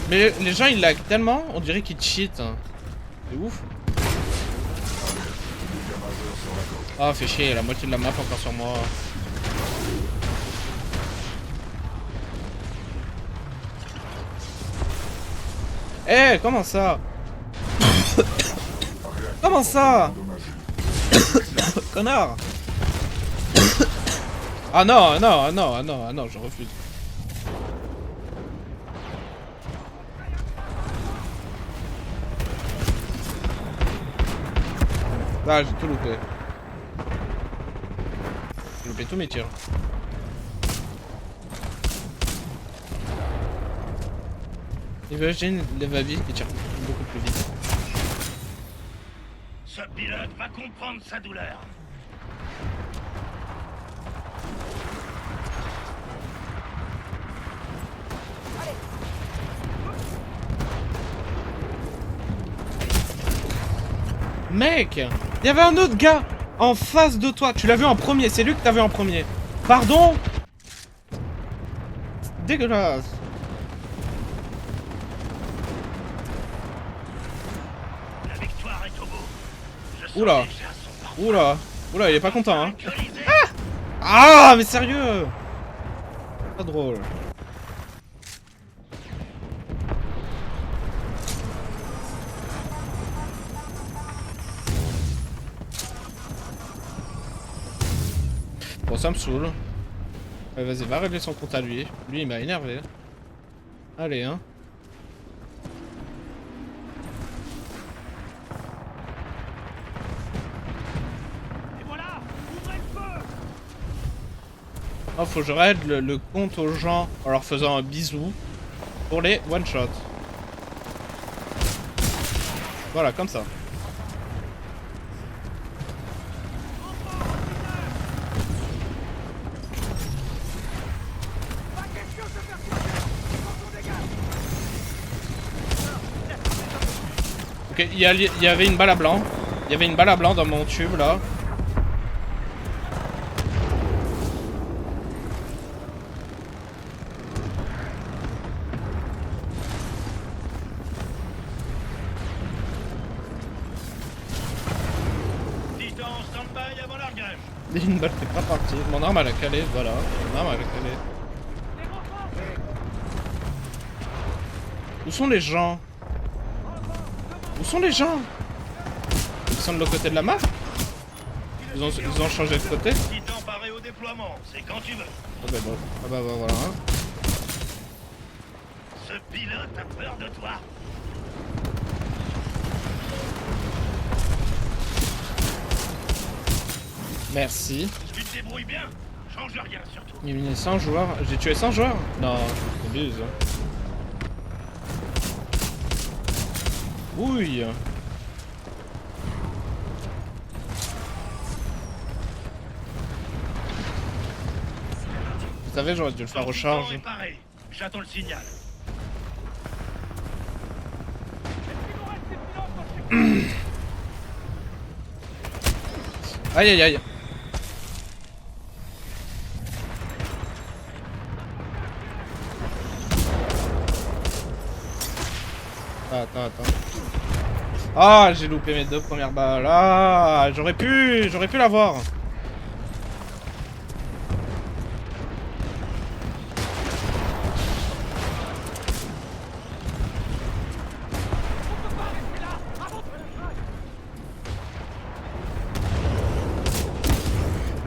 A: Mais les gens ils lag tellement, on dirait qu'ils cheat. C'est ouf. Ah, fait chier, la moitié de la map encore sur moi. Eh, comment ça? Comment ça? Connard. Ah non, non, non, non, non, je refuse. Ah, j'ai tout loupé. J'ai loupé tous mes tirs. Imagine Levavi qui tire beaucoup plus vite.
B: Ce pilote va comprendre sa douleur.
A: Mec, il y avait un autre gars en face de toi. Tu l'as vu en premier, c'est lui que t'as vu en premier. Pardon? Dégueulasse.
B: La victoire est au bout. Je sens
A: Oula.
B: déjà son parfum
A: Oula. Oula, il est pas content, hein.
B: alcoolisé.
A: Ah, mais sérieux! Pas drôle. Bon, ça me saoule. Vas-y, va régler son compte à lui. Lui, il m'a énervé. Allez, hein.
B: Et voilà, ouvrez le feu.
A: Oh, faut que je règle le compte aux gens en leur faisant un bisou pour les one-shot. Voilà, comme ça. Ok, il y avait une balle à blanc. Il y avait une balle à blanc dans mon tube là.
B: Titan, stand-by avant largage.
A: Une balle qui est pas partie. Mon arme elle a calé, voilà. Mon arme elle a calé. Où sont les gens? Où sont les gens? Ils sont de l'autre côté de la map? Ils ont changé de côté?
B: Titan paré au déploiement, c'est quand tu veux.
A: Ah bah voilà. Hein.
B: Ce pilote a peur de toi.
A: Merci.
B: Tu te débrouilles bien. Change rien surtout.
A: Il y a 100 joueurs. J'ai tué 100 joueurs? Non, je m'abuse. Oui. Vous savez, j'aurais dû le faire
B: Ton
A: recharge.
B: Titan est paré. J'attends le signal.
A: Aïe aïe aïe. Attends. Ah, j'ai loupé mes 2 premières balles. Ah, j'aurais pu l'avoir.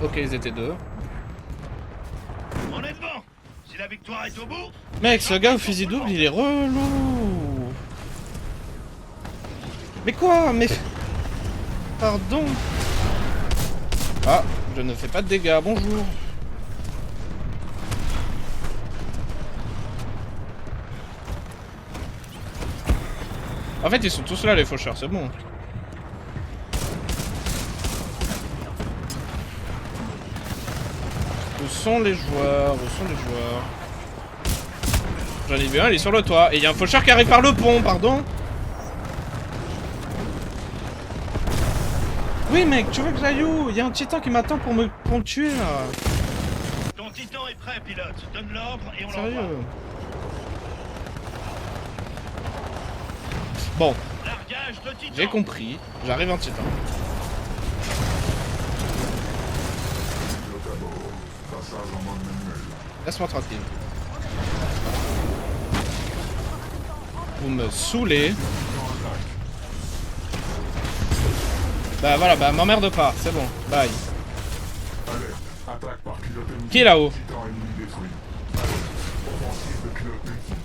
A: Ok, ils étaient 2.
B: On est devant. Si la victoire est au bout.
A: Mec, ce gars au fusil double, il est relou. Mais quoi? Mais... Pardon. Ah, je ne fais pas de dégâts, bonjour. En fait, ils sont tous là, les faucheurs, c'est bon. Où sont les joueurs? J'en ai vu un, il est sur le toit. Et il y a un faucheur qui arrive par le pont, pardon. Oui mec, tu veux que j'aille où? Il y a un titan qui m'attend pour me tuer là.
B: Ton Titan est prêt, pilote. Donne l'ordre et on l'envoie.
A: Sérieux? Bon,
B: Largage de Titan.
A: j'ai compris. J'arrive en titan.
C: Pilote à bord. Passage en mode manuel.
A: Laisse-moi tranquille. Vous me saoulez. Bah voilà, bah m'emmerde pas, c'est bon. Bye.
C: Alerte. Attaque par pilote ennemi.
A: Qui est là-haut?
C: Titan ennemi détruit. Alerte. Offensive de pilote multiple.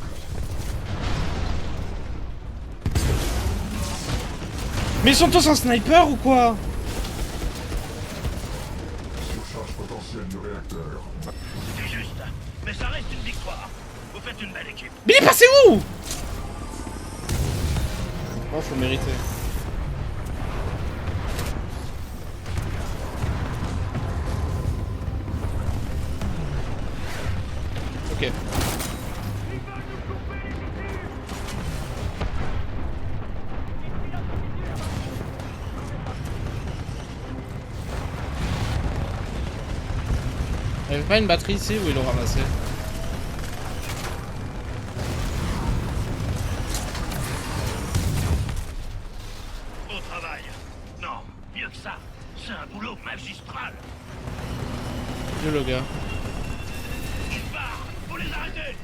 A: Mais ils sont tous en sniper ou quoi?
C: Surcharge potentielle du réacteur.
B: C'est juste. Mais ça reste une victoire. Vous faites une belle équipe.
A: Mais il est passé où? Oh, faut mériter. Ok. Il n'y avait pas une batterie ici où ils l'ont ramassé?
B: Beau travail. Non, mieux que ça. C'est un boulot magistral.
A: Dieu le gars.
B: Ils partent. Faut les arrêter.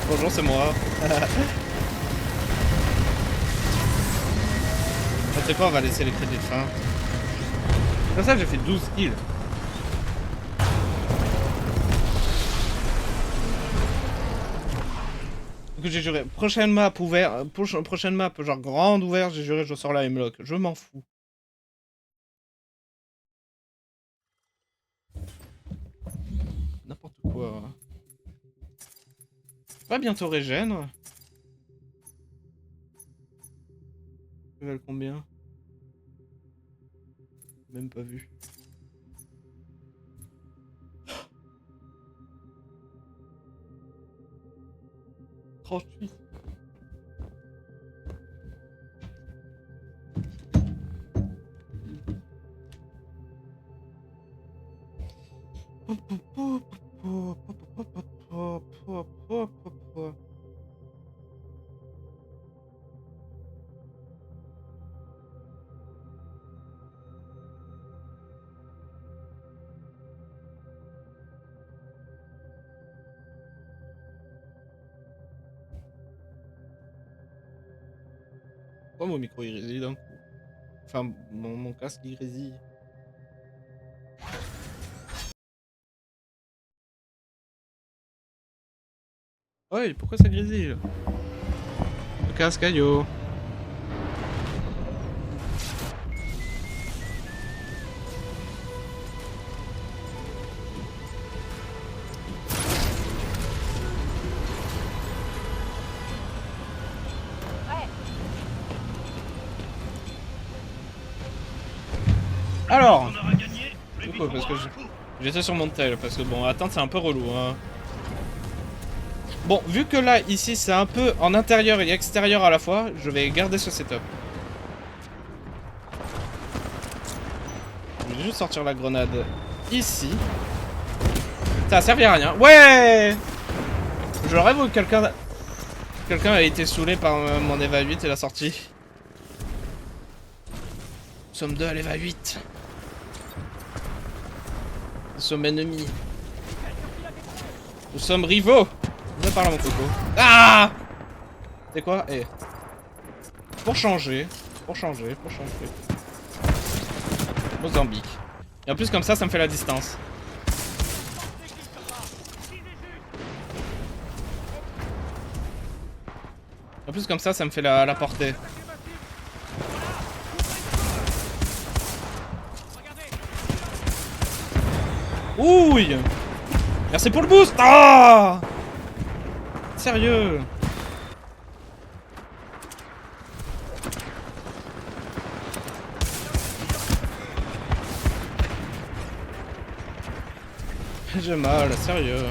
A: Bonjour, c'est moi. Tu sais quoi, on va laisser les crédits de fin. Comme ça, j'ai fait 12 kills. Que j'ai juré. Prochaine map ouverte. Prochaine map, genre grande ouverte, j'ai juré, je sors la M-Lock. Je m'en fous. N'importe quoi. Pas bientôt régène. Level combien? Même pas vu. Oh, je suis... Pourquoi mon micro il grésille d'un coup? Enfin, mon casque il grésille. Ouais, pourquoi ça grésille? Le casque aïe. Alors,
B: On aura gagné. Mais
A: pourquoi? Parce que j'étais sur mon tel, parce que bon, attendre c'est un peu relou, hein. Bon, vu que là, ici, c'est un peu en intérieur et extérieur à la fois, je vais garder ce setup. Je vais juste sortir la grenade ici. Ça a servi à rien. Ouais! Je rêve où quelqu'un a été saoulé par mon Eva 8 et l'a sortie. Nous sommes deux à l'Eva 8. Nous sommes ennemis. Nous sommes rivaux. Viens par là mon coco. Ah! C'est quoi? Eh. Pour changer. Mozambique. Et en plus comme ça me fait la distance. En plus comme ça me fait la portée. Ouille! Merci pour le boost! Ah! Sérieux? J'ai mal, sérieux.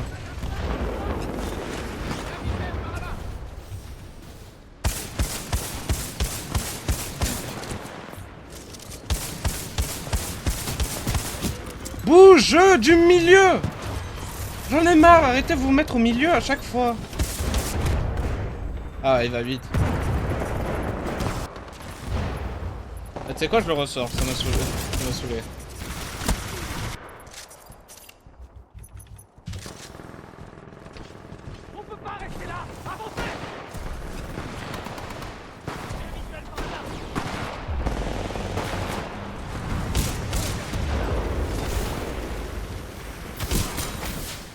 A: Bouge du milieu! J'en ai marre, arrêtez de vous mettre au milieu à chaque fois. Ah, il va vite. Ah, tu sais quoi, je le ressors, ça m'a saoulé.
B: On peut pas rester là. Avancez.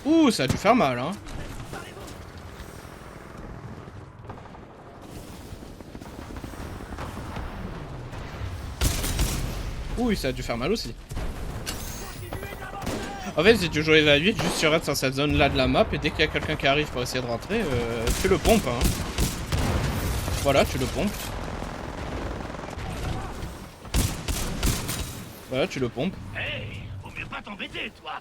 A: Ouh, ça a dû faire mal, hein. Ouh, ça a dû faire mal aussi. En fait, si tu joues Eva 8, juste tu restes dans cette zone là de la map et dès qu'il y a quelqu'un qui arrive pour essayer de rentrer, tu le pompes, hein. Voilà, tu le pompes. Voilà, tu le pompes.
B: Hey, vaut mieux pas t'embêter, toi.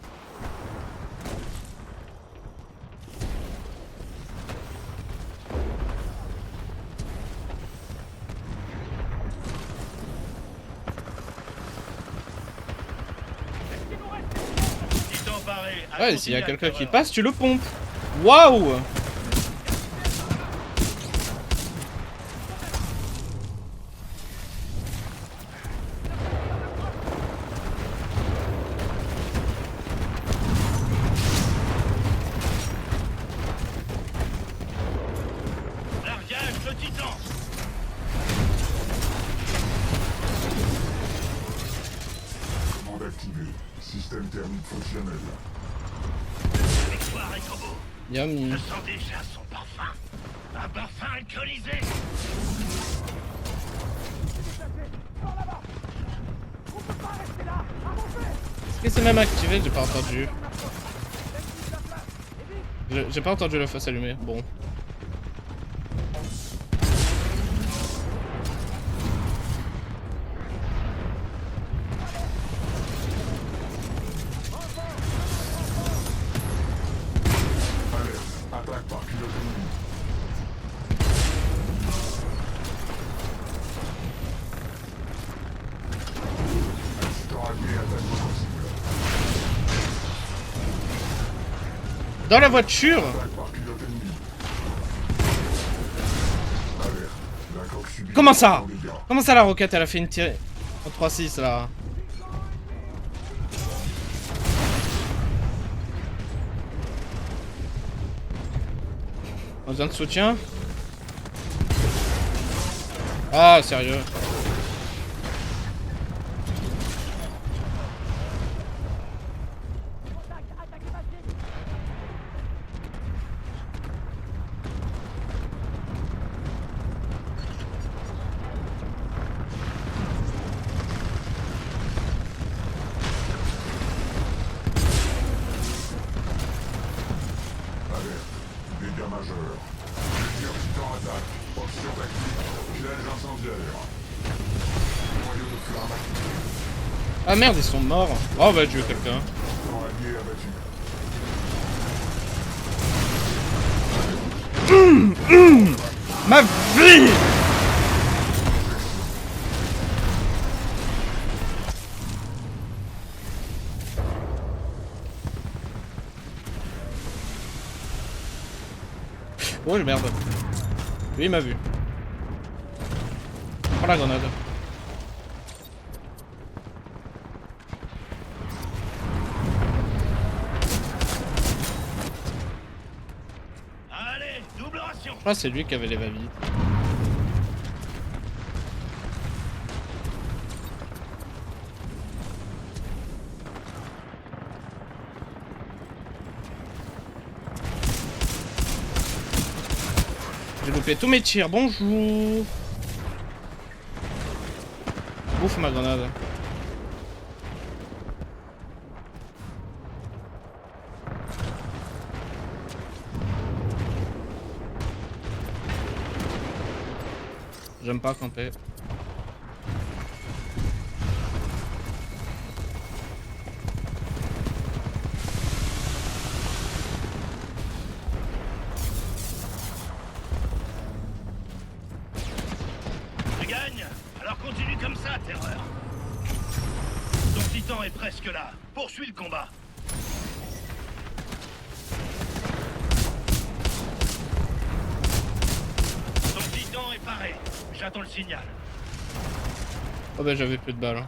A: Ouais, s'il y a quelqu'un qui passe, tu le pompes. Waouh!
C: système thermique fonctionnel.
B: Victoire et combo.
A: Yummy.
B: Je sens déjà son parfum. Un parfum alcoolisé.
A: Est-ce que c'est même activé? J'ai pas entendu. J'ai pas entendu la face allumée. Bon.
C: Attaque par pilote ennemi. Assistant allié attaque votre cible.
A: Dans la voiture!
C: Attaque par pilote ennemi. Alerte. La coque subit
A: Comment ça?
C: des dégâts.
A: Comment ça la roquette elle a fait une tirée en 3-6 là? On a besoin de soutien? Ah sérieux?
C: Alerte. Dégâts majeurs. Plusieurs titans attaquent. Option tactique. Piège incendiaire. Noyau de flamme activé.
A: Ah merde ils sont morts. Oh on va tuer quelqu'un.
C: Titan allié abattu.
A: Ma vie! Oh merde. Lui il m'a vu. Prends la grenade.
B: Allez, double ration.
A: Je crois que c'est lui qui avait les va-vite. J'ai loupé tous mes tirs, bonjour. Bouffe ma grenade. J'aime pas camper.
B: Tu gagnes. Alors continue comme ça, Terreur. Ton titan est presque là. Poursuis le combat. Ton titan est paré. J'attends le signal.
A: Oh bah j'avais plus de balles. Hein.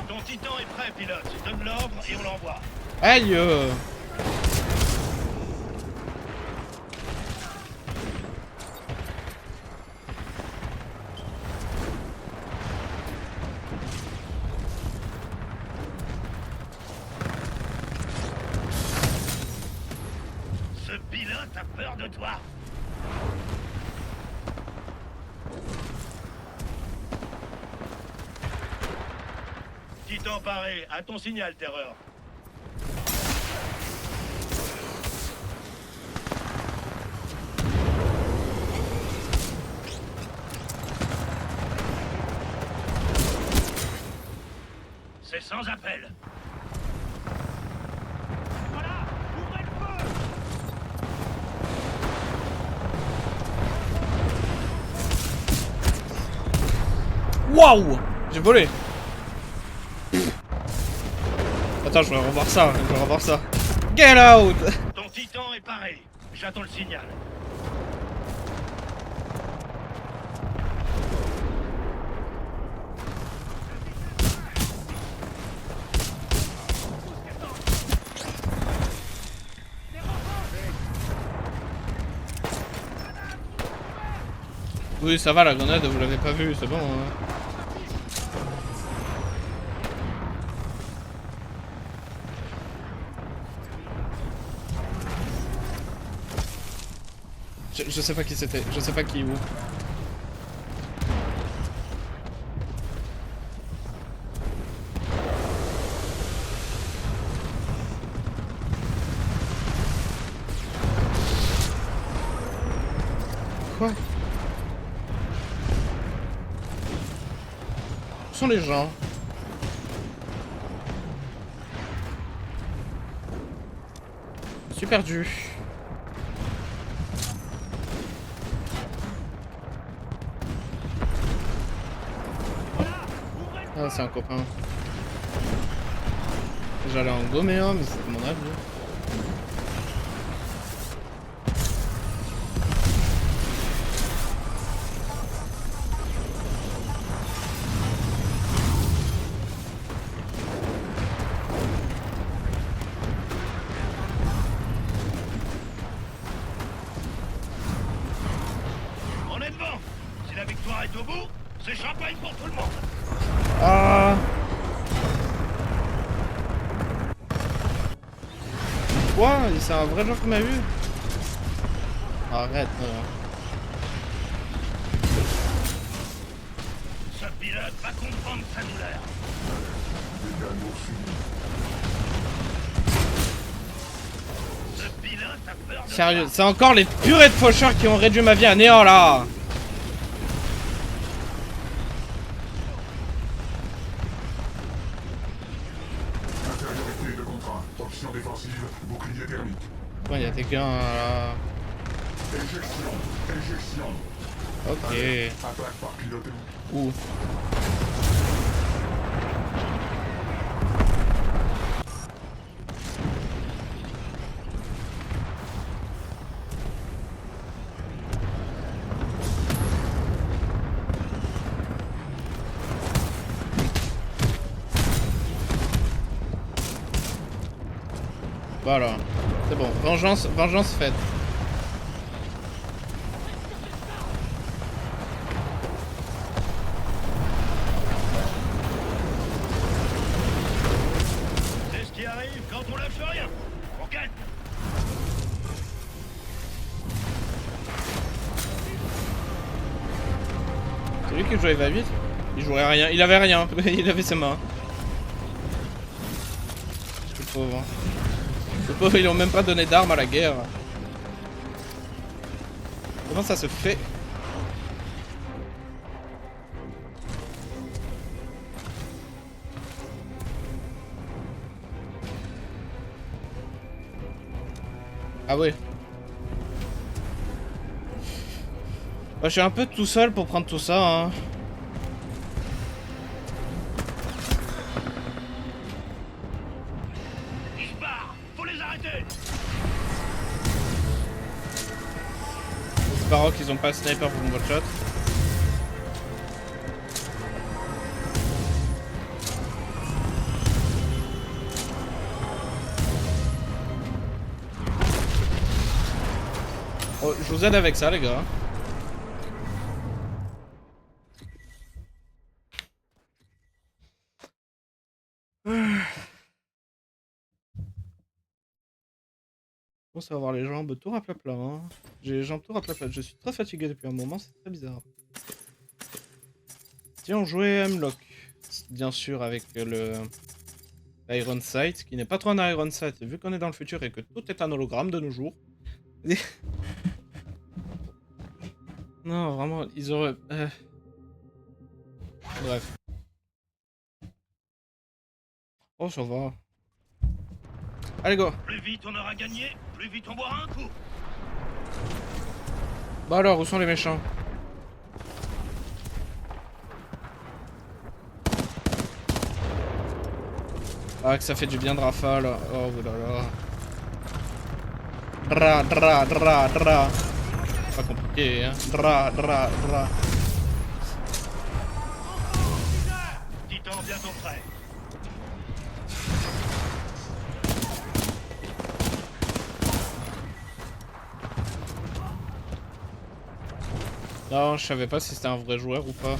B: Ton titan est prêt, pilote. Donne l'ordre et on l'envoie.
A: Aïe
B: Ce pilote a peur de toi. Titan paré. À ton signal, Terreur. C'est sans appel. Voilà, ouvrez le feu.
A: Waouh! J'ai volé. Attends, je vais revoir ça, Get out!
B: Ton titan est paré. J'attends le signal.
A: Oui, ça va, la grenade, vous l'avez pas vue, c'est bon. Hein. Je sais pas qui c'était, je sais pas qui où. Quoi? Où sont les gens? Je suis perdu. Ah, c'est un copain. J'allais en gommer un, mais c'était mon avis.
B: On est devant. Si la victoire est au bout, c'est champagne pour tout le monde.
A: Ah! Quoi? C'est un vrai joueur qui m'a vu? Arrête,
B: Ce pilote va comprendre sa douleur.
C: Dégâts lourds subis.
B: Ce pilote a peur de...
A: Sérieux, c'est encore les purées de faucheurs qui ont réduit ma vie à néant là!
C: Infériorité de contrat. Option défensive, bouclier thermique.
A: Ouais, y'a quelqu'un là.
C: Éjection. Éjection.
A: Ok.
C: Attaque par pilote.
A: Où? Voilà. C'est bon. Vengeance, vengeance faite.
B: C'est ce qui arrive quand on lâche rien. On gagne.
A: C'est lui qui jouait va vite. Il jouerait rien. Il avait rien. Il avait ses mains. Le pauvre. Le pauvre, ils ont même pas donné d'armes à la guerre. Comment ça se fait? Ah ouais. Bah, je suis un peu tout seul pour prendre tout ça, hein.
B: Ils se barrent. Faut les arrêter.
A: J'espère qu'ils ont pas le sniper pour me one-shot. Oh, je vous aide avec ça, les gars. Bon, ça va avoir les jambes tout à plat plat. Hein. J'ai les jambes tout à plat plat. Je suis très fatigué depuis un moment, c'est très bizarre. Si on jouait Hemlock, bien sûr, avec le Iron Sight, qui n'est pas trop un Iron Sight, vu qu'on est dans le futur et que tout est un hologramme de nos jours. Non, vraiment, ils auraient... Bref. Oh, ça va. Allez, go.
B: Plus vite on aura gagné, plus vite on boira un coup.
A: Bah alors, où sont les méchants? Ah, que ça fait du bien de rafale. Oh là là. Dra. Pas compliqué, hein. Dra.
B: Titan bientôt prêt.
A: Non, je savais pas si c'était un vrai joueur ou pas.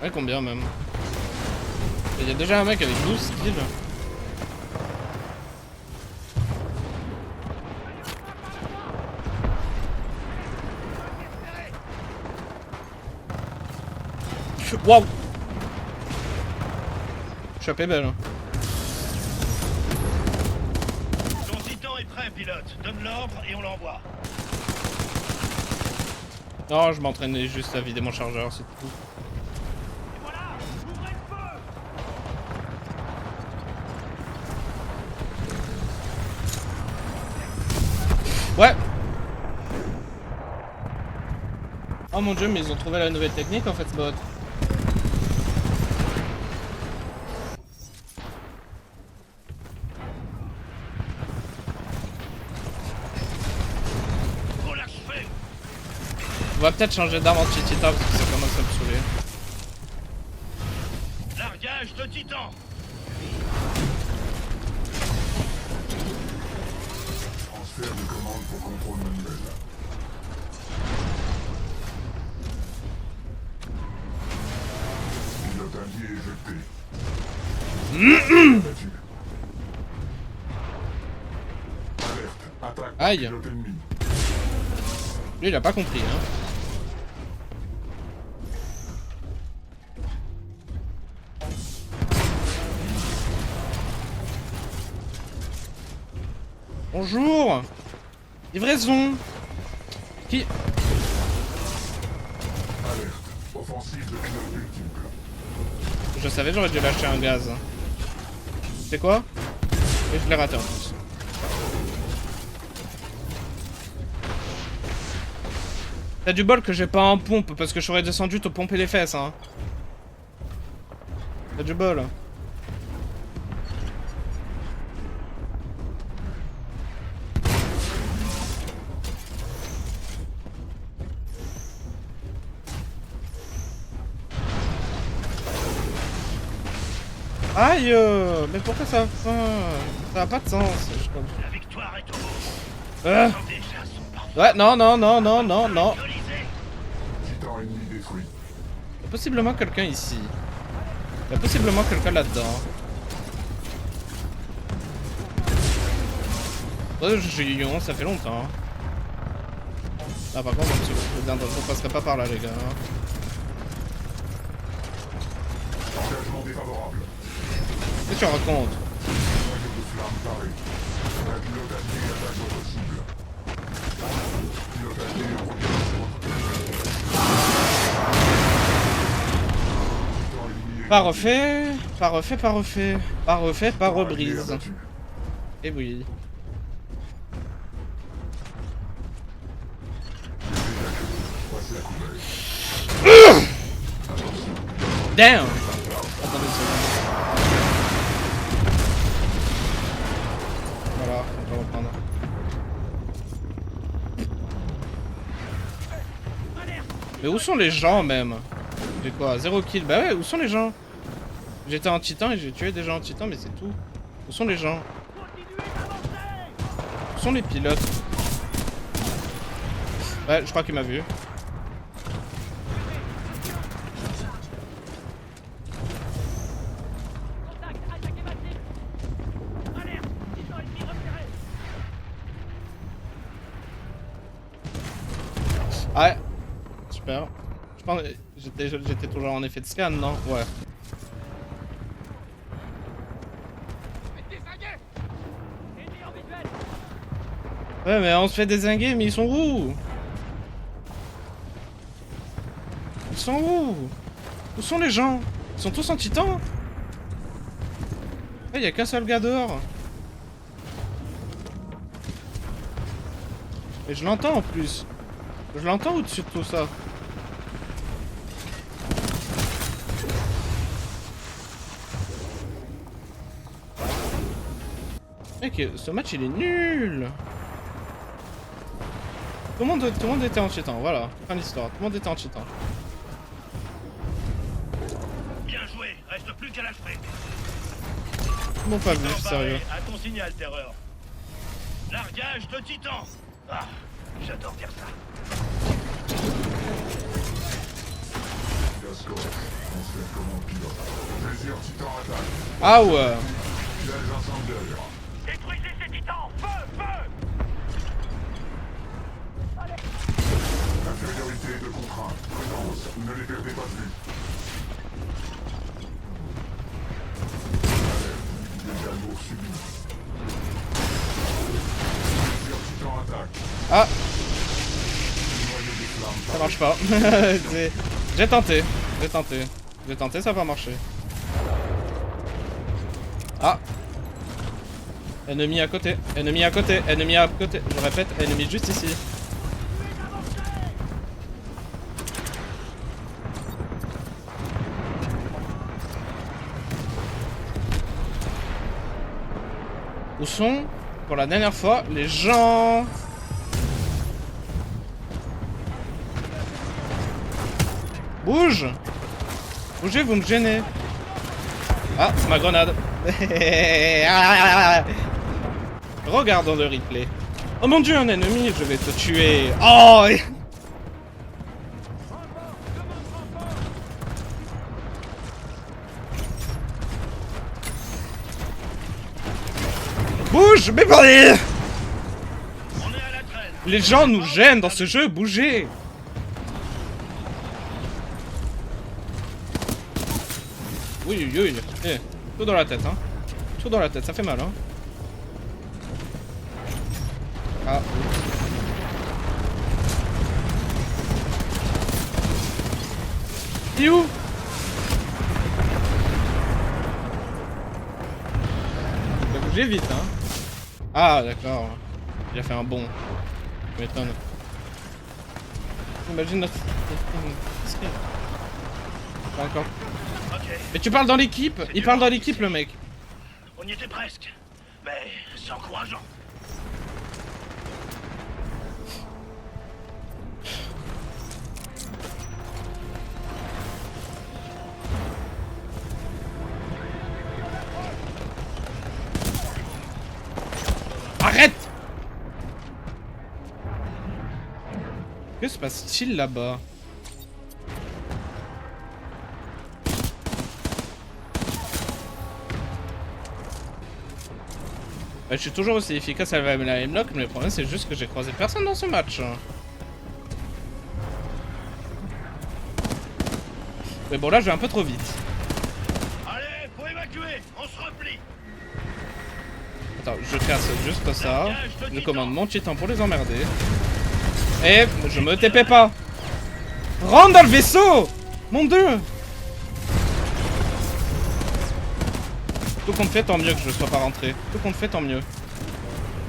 A: Ouais, combien même. Il y a déjà un mec avec 12 skills. Waouh! Chopé belle. Hein.
B: Ton Titan est prêt, pilote. Donne l'ordre et on l'envoie.
A: Non, je m'entraînais juste à vider mon chargeur, c'est tout.
B: Et voilà, ouvrez le feu.
A: Ouais! Oh mon dieu, mais ils ont trouvé la nouvelle technique en fait, ce bot.
B: Faut l'achever.
A: On va peut-être changer d'arme anti-titan parce que ça commence à me saouler.
B: Largage de Titan.
C: Transfert de commande pour contrôle manuel. Pilote allié éjecté. Abattu. Alerte. Attaque.
A: Aïe.
C: Pilote ennemi.
A: Lui, il a pas compris, hein. Bonjour! Livraison! Qui...
C: Alerte. Offensive de pilote multiple.
A: Je savais, j'aurais dû lâcher un gaz. C'est quoi? Et je l'ai raté en plus. T'as du bol que j'ai pas en pompe parce que je serais descendu te pomper les fesses, hein. T'as du bol. Aïe, mais pourquoi ça a pas de sens.
B: La victoire est au bout.
A: Euh,
B: Ils sont déjà son parti.
A: ouais, non.
B: Alcoolisé.
C: Titan ennemi détruit.
A: Il y a possiblement quelqu'un ici. Il y a possiblement quelqu'un là-dedans. Ouais, Gélion, ça fait longtemps. Ah, par contre, on passerait pas par là, les gars.
C: Engagement défavorable.
A: Qu'est-ce que tu racontes?
C: Noyau de flamme paré. La pilote allié attaque votre cible. Pilote allié en première votre Titan ennemi
A: Pas refait, pas
C: allié
A: rebrise.
C: abattu.
A: Et oui.
C: Passez à couvert.
A: Damn! Attendez une seconde. Voilà, on va reprendre. Mais où sont les gens même? J'ai quoi? 0 kill? Bah ouais, où sont les gens? J'étais en titan et j'ai tué des gens en titan, mais c'est tout. Où sont les gens? Où sont les pilotes? Ouais, je crois qu'il m'a vu. Ouais. Super. Je pense j'étais toujours en effet de scan, non? Ouais. Ouais, mais on se fait dézinguer, mais ils sont où? Ils sont où? Où sont les gens? Ils sont tous en titan? Il y a qu'un seul gars dehors. Et je l'entends en plus. Je l'entends au-dessus de tout ça. Mec, ce match il est nul. Tout le monde était en titan, voilà. Fin d'histoire, tout le monde était en titan.
B: Bien joué, reste plus qu'à l'achever.
A: Ils m'ont pas vu,
B: Titan
A: sérieux.
B: barré, à ton signal, terreur. Largage de titan. Ah, j'adore dire ça.
C: Fiasco, transfert commande pilote. Désir titan attaque.
A: Ah ouais.
C: Piège incendiaire.
B: Détruisez ces titans. Feu, feu.
C: Infériorité de contrainte. Prudence, ne les perdez pas de vue. Alerte, dégâts lourds subis. Désir titan attaque.
A: Ah,
C: Noyau des flammes.
A: ça marche pas. J'ai tenté, ça va pas marcher. Ah. Ennemi à côté, ennemi à côté, ennemi à côté. Je répète, ennemi juste ici. Où sont, pour la dernière fois, les gens? Bouge! Bougez, vous me gênez. Ah, c'est ma grenade. Regardons le replay. Oh mon dieu, un ennemi, je vais te tuer. Oh! Bouge, mais allez!
B: On est à la traîne.
A: Les gens nous gênent dans ce jeu, bougez! Oui, oui, oui. Eh, tout dans la tête, hein. Tout dans la tête, ça fait mal, hein. Ah. Il est où? Il a bougé vite, hein. Ah, d'accord. Il a fait un bond. Je m'étonne. Imagine notre... Pas encore.
B: Ok,
A: Mais tu parles dans l'équipe? Il parle dans l'équipe, le mec.
B: on y était presque. Mais c'est encourageant.
A: Arrête! Que se passe-t-il là-bas? Je suis toujours aussi efficace à la M-Lock, mais le problème c'est juste que j'ai croisé personne dans ce match. Mais bon là je vais un peu trop vite.
B: Allez, faut évacuer. On se replie.
A: Attends, je casse juste ça. Je commande mon titan pour les emmerder. Et je me TP pas. Rentre dans le vaisseau! Mon dieu! Tout compte fait, tant mieux que je sois pas rentré. Tout compte fait, tant mieux.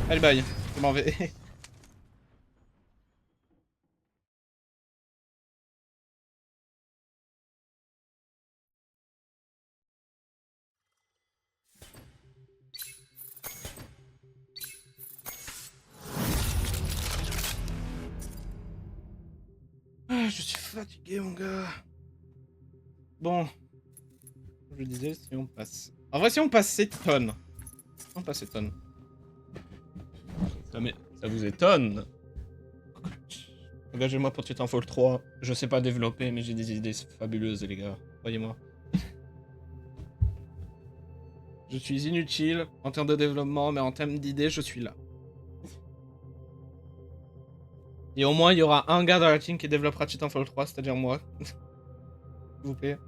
A: Allez, bye. Je m'en vais. Ah, je suis fatigué, mon gars. Bon. Je disais, si on passe. En vrai, si on passe 7 tonnes. On passe 7 tonnes. Mais ça vous étonne? Engagez-moi pour Titanfall 3. Je sais pas développer, mais j'ai des idées fabuleuses, les gars. Croyez-moi. Je suis inutile en termes de développement, mais en termes d'idées, je suis là. Et au moins, il y aura un gars dans la team qui développera Titanfall 3, c'est-à-dire moi. S'il vous plaît.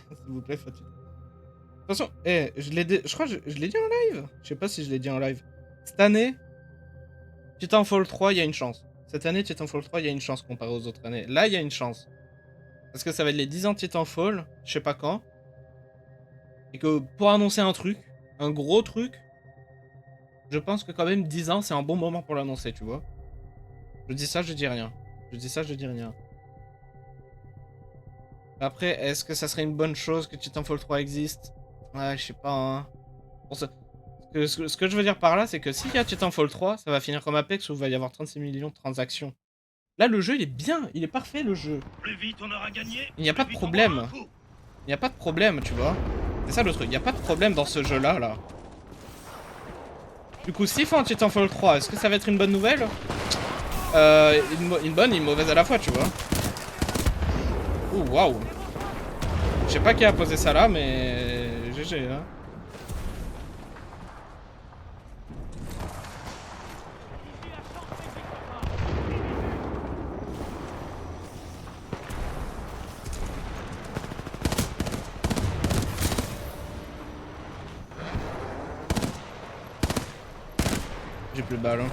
A: S'il vous plaît, Fatih. De toute façon, je crois que je l'ai dit en live. Je sais pas si je l'ai dit en live. Cette année, Titanfall 3, il y a une chance. Cette année, Titanfall 3, il y a une chance comparé aux autres années. Là, il y a une chance. Parce que ça va être les 10 ans de Titanfall, je sais pas quand. Et que pour annoncer un truc, un gros truc, je pense que quand même 10 ans, c'est un bon moment pour l'annoncer, tu vois. Je dis ça, je dis rien. Je dis ça, je dis rien. Après, est-ce que ça serait une bonne chose que Titanfall 3 existe? Ouais, je sais pas, hein. Bon, ce que je veux dire par là, c'est que s'il y a Titanfall 3, ça va finir comme Apex où il va y avoir 36 millions de transactions. Là, le jeu, il est bien. Il est parfait, le jeu.
B: Plus vite on aura gagné.
A: Il n'y a pas de
B: plus vite on
A: problème.
B: aura un coup.
A: Il n'y a pas de problème, tu vois. C'est ça le truc. Il n'y a pas de problème dans ce jeu-là, là. Du coup, s'ils font un Titanfall 3, est-ce que ça va être une bonne nouvelle? Une bonne et une mauvaise à la fois, tu vois. Ouh, waouh. Je sais pas qui a posé ça là, mais... GG, hein. J'ai plus de balles. Hein.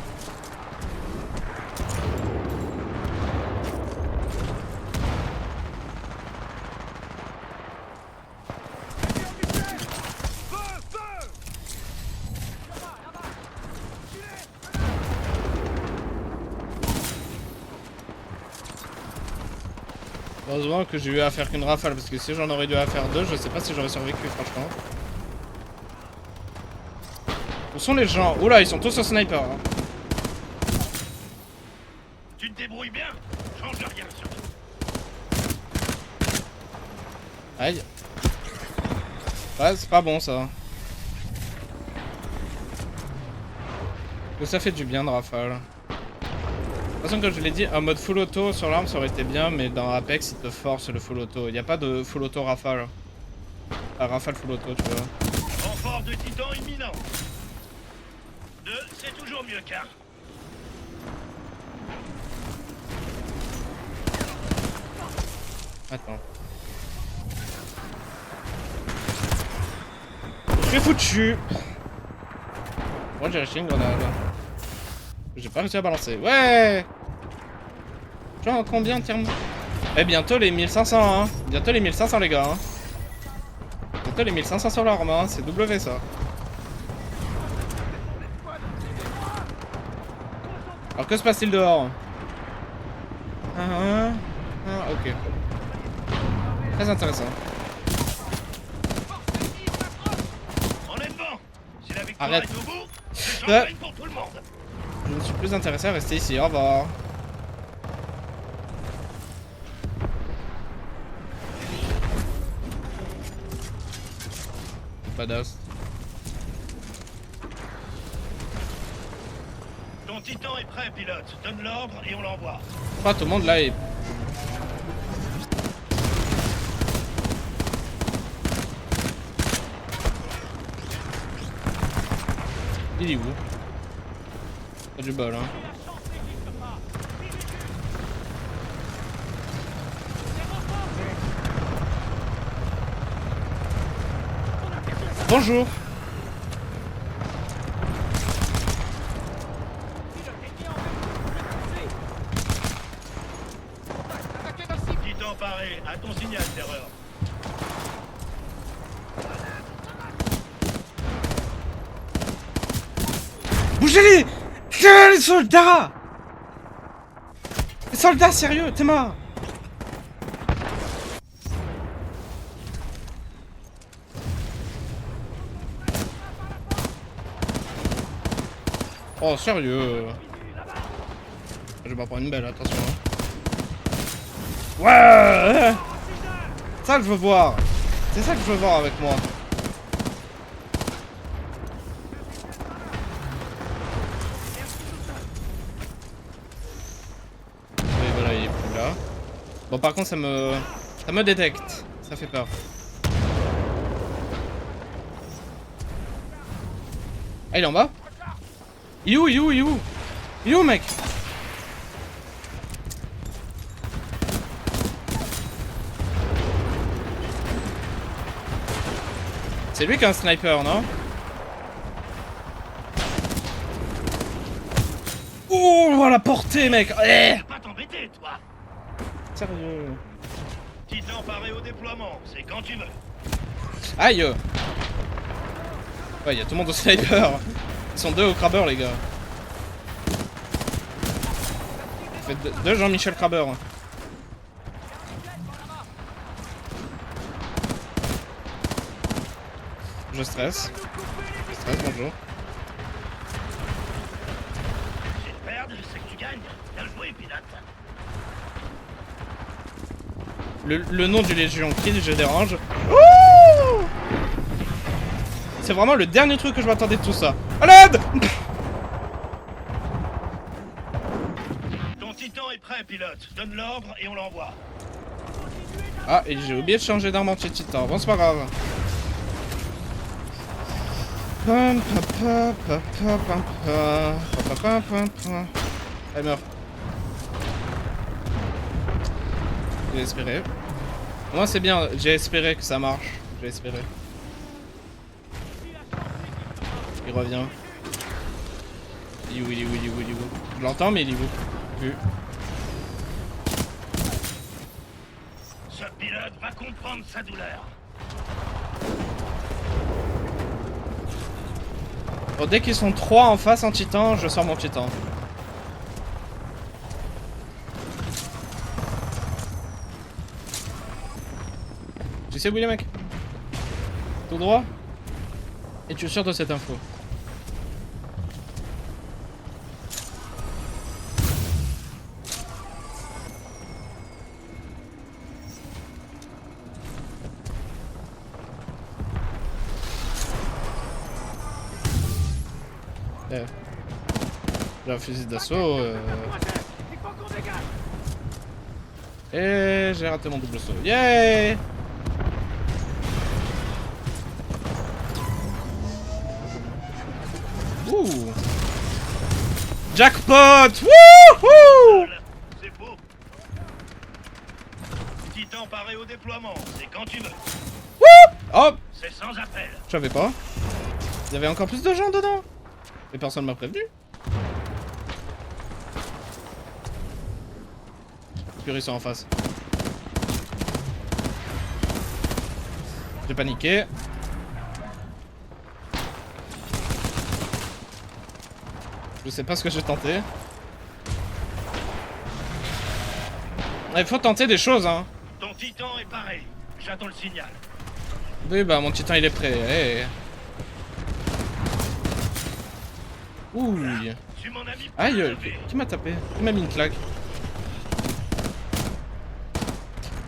A: Heureusement que j'ai eu à faire qu'une rafale, parce que si j'en aurais dû à faire deux, je sais pas si j'aurais survécu, franchement. Où sont les gens? Oula, ils sont tous au sniper. Hein.
B: Tu te débrouilles bien. Change de rien surtout.
A: Aïe. Ouais, c'est pas bon ça. Mais ça fait du bien de rafale. De toute façon, comme je l'ai dit, un mode full auto sur l'arme ça aurait été bien, mais dans Apex il te force le full auto. Il n'y a pas de full auto rafale. Rafale full auto, tu vois.
B: Renfort de titan imminent. 2, c'est toujours mieux qu'un.
A: Attends. Je suis foutu. Moi j'ai acheté une grenade. J'ai pas réussi à balancer. Ouais. Genre combien tire. Eh bientôt les 1500 hein. Bientôt les 1500 les gars hein. Bientôt les 1500 sur l'arme hein. C'est W ça. Alors que se passe-t-il dehors? Ok. Très intéressant.
B: Honnêtement, si la victoire
A: Arrête.
B: est au bout, c'est champagne pour tout le monde.
A: Je me suis plus intéressé à rester ici. Au revoir. Badass.
B: Ton titan est prêt, pilote. Donne l'ordre et on l'envoie.
A: Pas tout le monde là est. Il est où? Pas du bol hein. Bonjour.
B: Titan paré, à ton signal, terreur.
A: Bougez-les! Les soldats! Les soldats, sérieux, t'es mort! Oh, sérieux? Je vais pas prendre une belle, attention. Hein. Ouais! Ça que je veux voir! C'est ça que je veux voir avec moi. Oui, voilà, il est plus là. Bon, par contre, ça me détecte. Ça fait peur. Ah, il est en bas? Il est où? Il est où? Il est où? Il est où, mec? C'est lui qui a un sniper, non? Oh, la portée, mec! Eh
B: Faut pas t'embêter, toi.
A: Sérieux?
B: Titan paré au déploiement, c'est quand tu veux.
A: Aïe! Ouais, y'a tout le monde au sniper. Ils sont deux au crabber, les gars. Faites deux Jean-Michel Crabber. Je stresse. Je stresse, bonjour.
B: Si tu perds, c'est que tu gagnes. Bien joué, pilote.
A: Le nom du Légion Kill, je dérange. Ouh, c'est vraiment le dernier truc que je m'attendais de tout ça. À l'aide!
B: Ton titan est prêt, pilote. Donne l'ordre et on l'envoie.
A: Ah, et j'ai oublié de changer d'arme anti-titan. Bon, c'est pas grave. Pam, pam, pam, pam, pam, pam, pam, pam, pam, pam. Elle meurt. J'ai espéré. Moi, c'est bien. J'ai espéré que ça marche. J'ai espéré. Il revient. Il est où, il est où, il est où, il est où? Je l'entends, mais il est où? Vu.
B: Ce pilote va comprendre sa douleur.
A: Bon, dès qu'ils sont 3 en face en titan, je sors mon titan. Tu sais où il est, mec? Tout droit? Et tu es sûr de cette info? J'ai un fusil d'assaut. Et j'ai raté mon double saut. Yeah! Ouh! Jackpot! Wouhou!
B: C'est beau. Titan paré au déploiement. C'est quand tu veux.
A: Wouh! Oh!
B: C'est sans appel.
A: Je savais pas. Il y avait encore plus de gens dedans. Et personne m'a prévenu. Ils sont en face. J'ai paniqué. Je sais pas ce que j'ai tenté. Il faut tenter des choses, hein.
B: Ton titan est paré. J'attends le signal.
A: Oui, bah mon titan il est prêt. Hey. Ouh.
B: Tu m'en as mis.
A: Aïe, qui m'a tapé? Qui m'a mis une claque?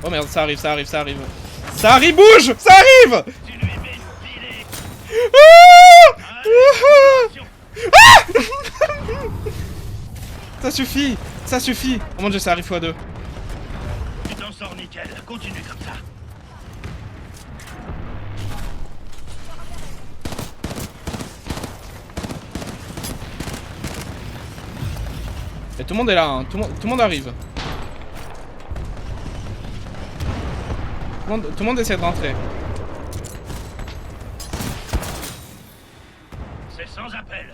A: Oh merde, ça arrive, ça arrive, ça arrive. Ça arrive, bouge! Ça arrive!
B: Tu lui mets une pilée.
A: Ça suffit! Ça suffit! Oh mon dieu, ça arrive x2.
B: Tu t'en sors nickel. Continue comme ça.
A: Et tout le monde est là, hein. Tout le monde arrive. Tout le monde essaie de rentrer.
B: C'est sans appel.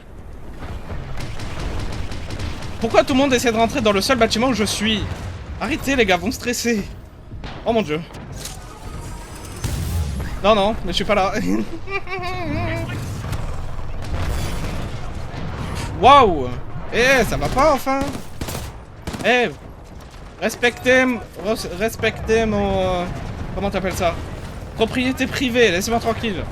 A: Pourquoi tout le monde essaie de rentrer dans le seul bâtiment où je suis? Arrêtez les gars, vous me stressez. Oh mon dieu. Non, non, mais je suis pas là. Waouh. Eh, ça va pas enfin. Eh, respectez mon... comment t'appelles ça? Propriété privée, laissez-moi tranquille.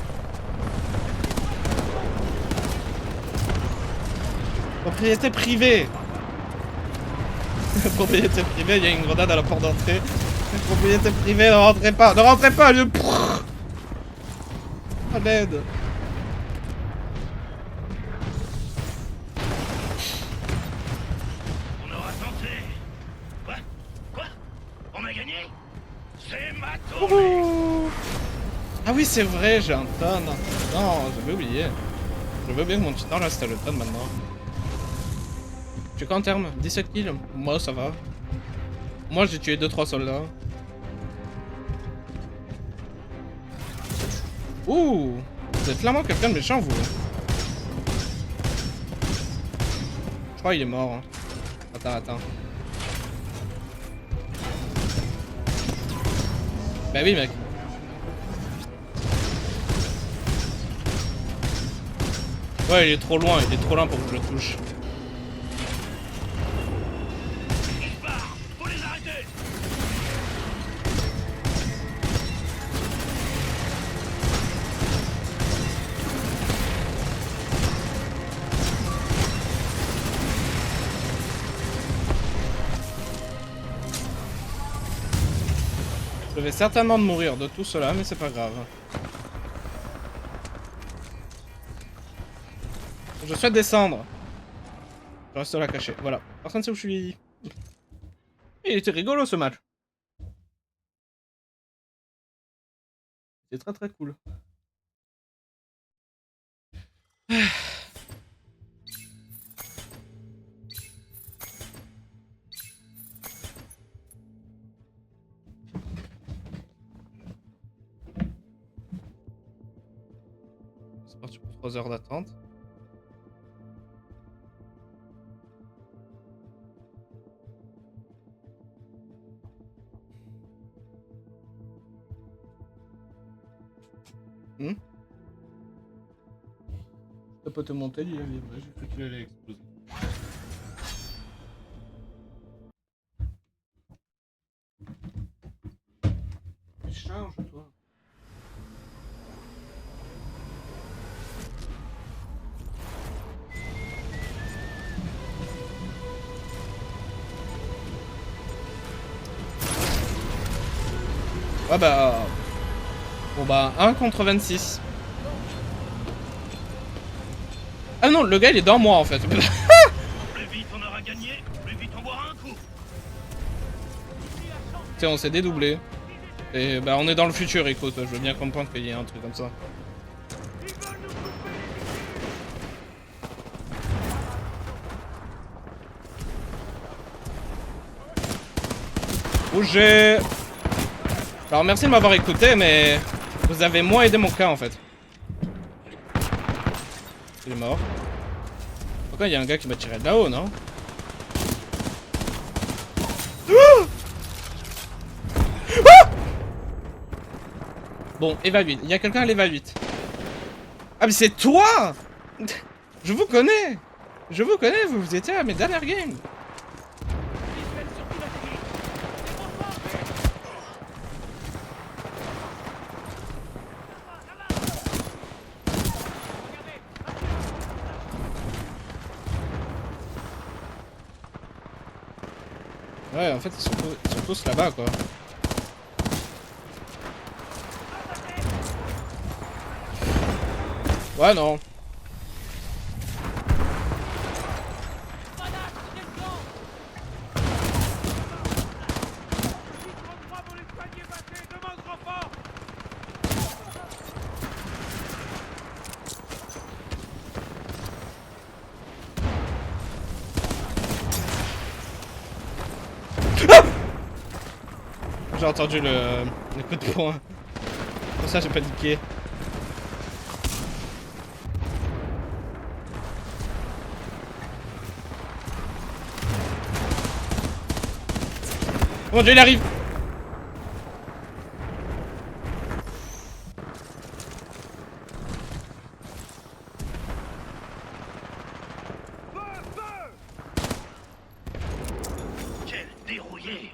A: Propriété privée. Propriété privée, il y a une grenade à la porte d'entrée. Propriété privée, ne rentrez pas. Ne rentrez pas, je... À l'aide.
B: On aura tenté. Quoi? On a gagné? C'est ma tournée.
A: Ouh. Ah oui, c'est vrai, j'ai un tonne. Non, j'avais oublié. J'avais oublié que mon titan là c'était le tonne maintenant. Tu es quoi en terme? 17 kills? Moi ça va. Moi j'ai tué 2-3 soldats. Ouh! Vous êtes clairement quelqu'un de méchant vous. Je crois qu'il est mort. Hein. Attends. Bah oui mec. Ouais, il est trop loin pour que je le touche.
B: Faut les arrêter.
A: vais certainement mourir de tout cela, mais c'est pas grave. Je souhaite descendre. Je reste là caché. Voilà. Personne ne sait où je suis. Et il était rigolo ce match. C'est très très cool. C'est parti pour 3 heures d'attente. Ça peut te monter, il y avait. J'ai cru qu'il allait exploser. Charge toi. Ah bah... Bon bah, 1 contre 26. Ah non, le gars il est dans moi en fait.
B: Plus vite on aura gagné, plus vite on boira un coup.
A: Tiens, on s'est dédoublé. Et bah on est dans le futur, écoute, je veux bien comprendre qu'il y ait un truc comme ça. Bougez. Alors merci de m'avoir écouté, mais vous avez moins aidé mon cas en fait. Il est mort. Pourquoi il y a un gars qui m'a tiré de là-haut, non? Bon, Eva 8. Il y a quelqu'un à l'Eva 8. Ah mais c'est toi. Je vous connais. Je vous connais, vous étiez à mes dernières games. Ouais, en fait, ils sont tous là-bas, quoi. Ouais, non. J'ai entendu le coup de poing. Pour ça, j'ai paniqué. Oh mon dieu, il arrive!
B: Quel dérouillé.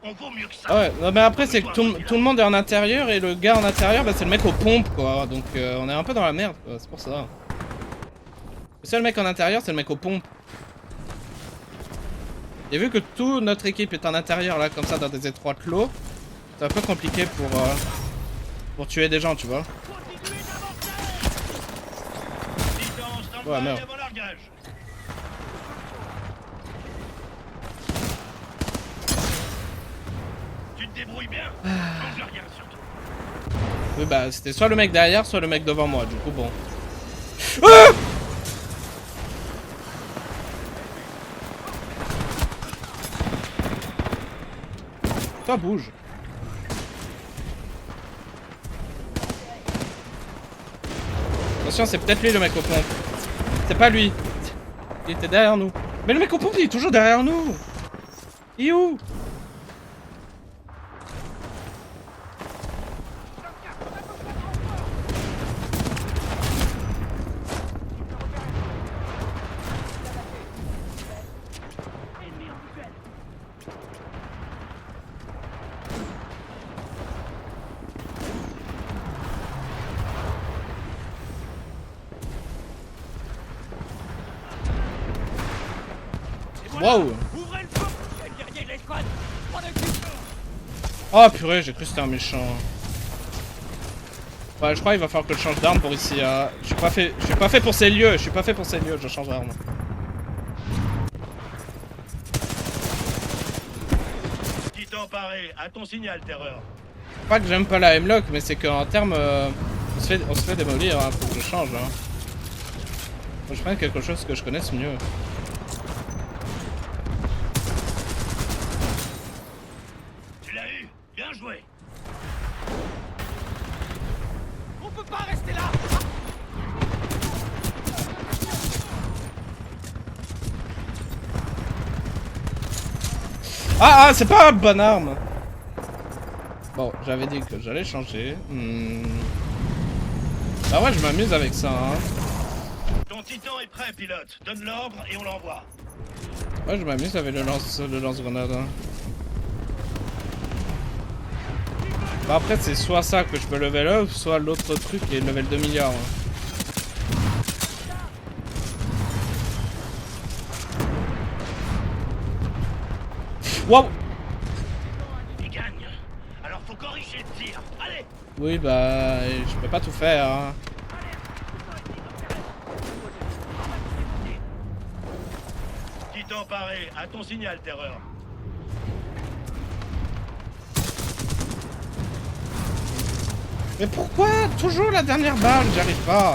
B: On vaut mieux que ça.
A: Ah ouais, non, mais après, c'est que tout le monde est en intérieur et le gars en intérieur, bah, c'est le mec aux pompes, quoi. Donc, on est un peu dans la merde, quoi. C'est pour ça. Le seul mec en intérieur, c'est le mec aux pompes. Et vu que toute notre équipe est en intérieur, là, comme ça, dans des étroits clos, c'est un peu compliqué pour tuer des gens, tu vois. Ouais, merde.
B: Tu te débrouilles bien. Change rien surtout.
A: Oui, bah, c'était soit le mec derrière, soit le mec devant moi, du coup, bon. Ah! Toi, bouge. Attention, c'est peut-être lui le mec au pompe. C'est pas lui. Il était derrière nous. Mais le mec au pompe, il est toujours derrière nous. Il est où?
B: Voilà.
A: Waouh.
B: Ouvrez le feu. Quel guerrier de l'escouade. Prends le cul.
A: Oh purée, j'ai cru que c'était un méchant. Ouais, je crois qu'il va falloir que je change d'arme pour ici. Je suis pas fait pour ces lieux. Je suis pas fait pour ces lieux. Je change d'arme.
B: Titan paré, à ton signal, terreur.
A: Pas que j'aime pas la Hemlock, mais c'est qu'en termes, on se fait démolir. Hein, faut que je change. Hein. Faut que je prenne quelque chose que je connaisse mieux.
B: Tu l'as eu, bien joué.
D: On peut pas rester là.
A: Ah, c'est pas une bonne arme. Bon, j'avais dit que j'allais changer. Bah ouais, je m'amuse avec ça. Hein.
B: Ton titan est prêt, pilote. Donne l'ordre et on l'envoie.
A: Ouais, je m'amuse avec le lance-grenade. Hein. Bah après, c'est soit ça que je peux level up, soit l'autre truc qui est level 2 milliards. Hein. Wow!
B: Il gagne. Alors faut corriger le tir. Allez.
A: Oui, bah, je peux pas tout faire. Hein.
B: Titan paré, à ton signal, terreur.
A: Mais pourquoi toujours la dernière balle? J'y arrive pas.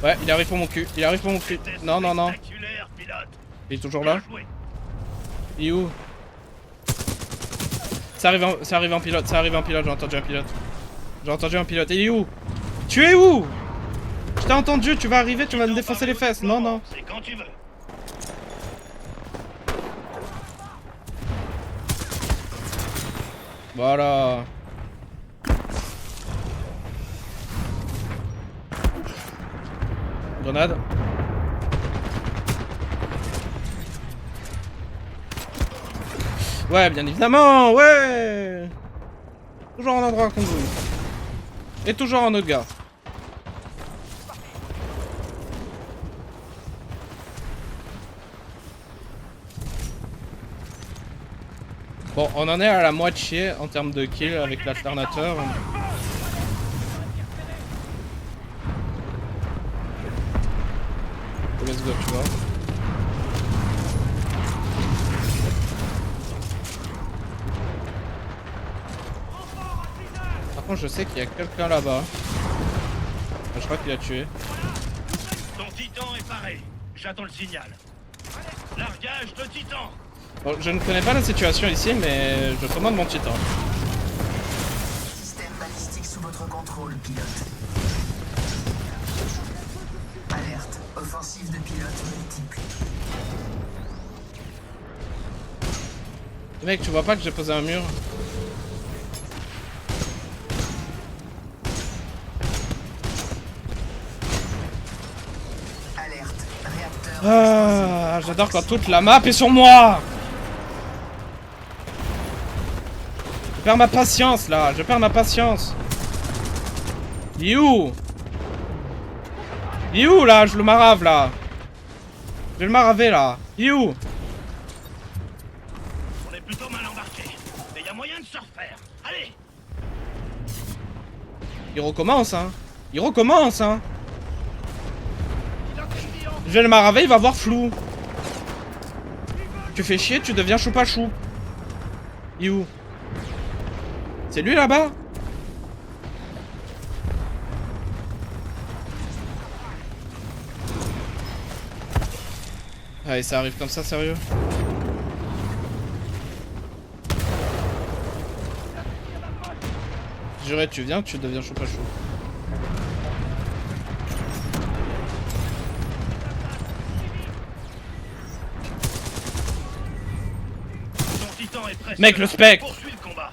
A: Ouais, il arrive pour mon cul. Il arrive pour mon cul. Non, non, non. Il est toujours là. Il est où? Ça arrive en pilote. Ça arrive en pilote. J'ai entendu un pilote. J'ai entendu un pilote. Il est où? Tu es où? Je t'ai entendu. Tu vas arriver. Tu vas me défoncer les fesses. Non, non.
B: C'est quand tu veux.
A: Voilà. Grenade. Ouais, bien évidemment, ouais. Toujours en endroit qu'on veut. Et toujours en autre gars. Bon, on en est à la moitié en termes de kills avec l'alternateur. Let's go, tu vois. Par contre, je sais qu'il y a quelqu'un là-bas. Je crois qu'il a tué.
B: Ton titan est paré. J'attends le signal. Largage de titan.
A: Bon, je ne connais pas la situation ici, mais je commande mon titan.
E: Système balistique sous votre contrôle, pilote. Alerte, offensive de pilote multiple.
A: Mec, tu vois pas que j'ai posé un mur?
E: Alerte, réacteur.
A: Ah, j'adore quand toute la map est sur moi! Je perds ma patience là, je perds ma patience. Il est où? Il est où là? Je le marave là. Je vais le maraver là. Il est où?
B: On est plutôt mal embarqué. Mais y a moyen de se refaire. Allez.
A: Il recommence hein. Il recommence hein. Je vais le maraver, il va voir flou. Tu fais chier, tu deviens choupa chou. Il est où? C'est lui là-bas? Allez, ça arrive comme ça, sérieux? Juré, tu viens, tu deviens choupa chou.
B: Ton titan est presque
A: Mec,
B: là.
A: le spectre.
B: Poursuis le combat.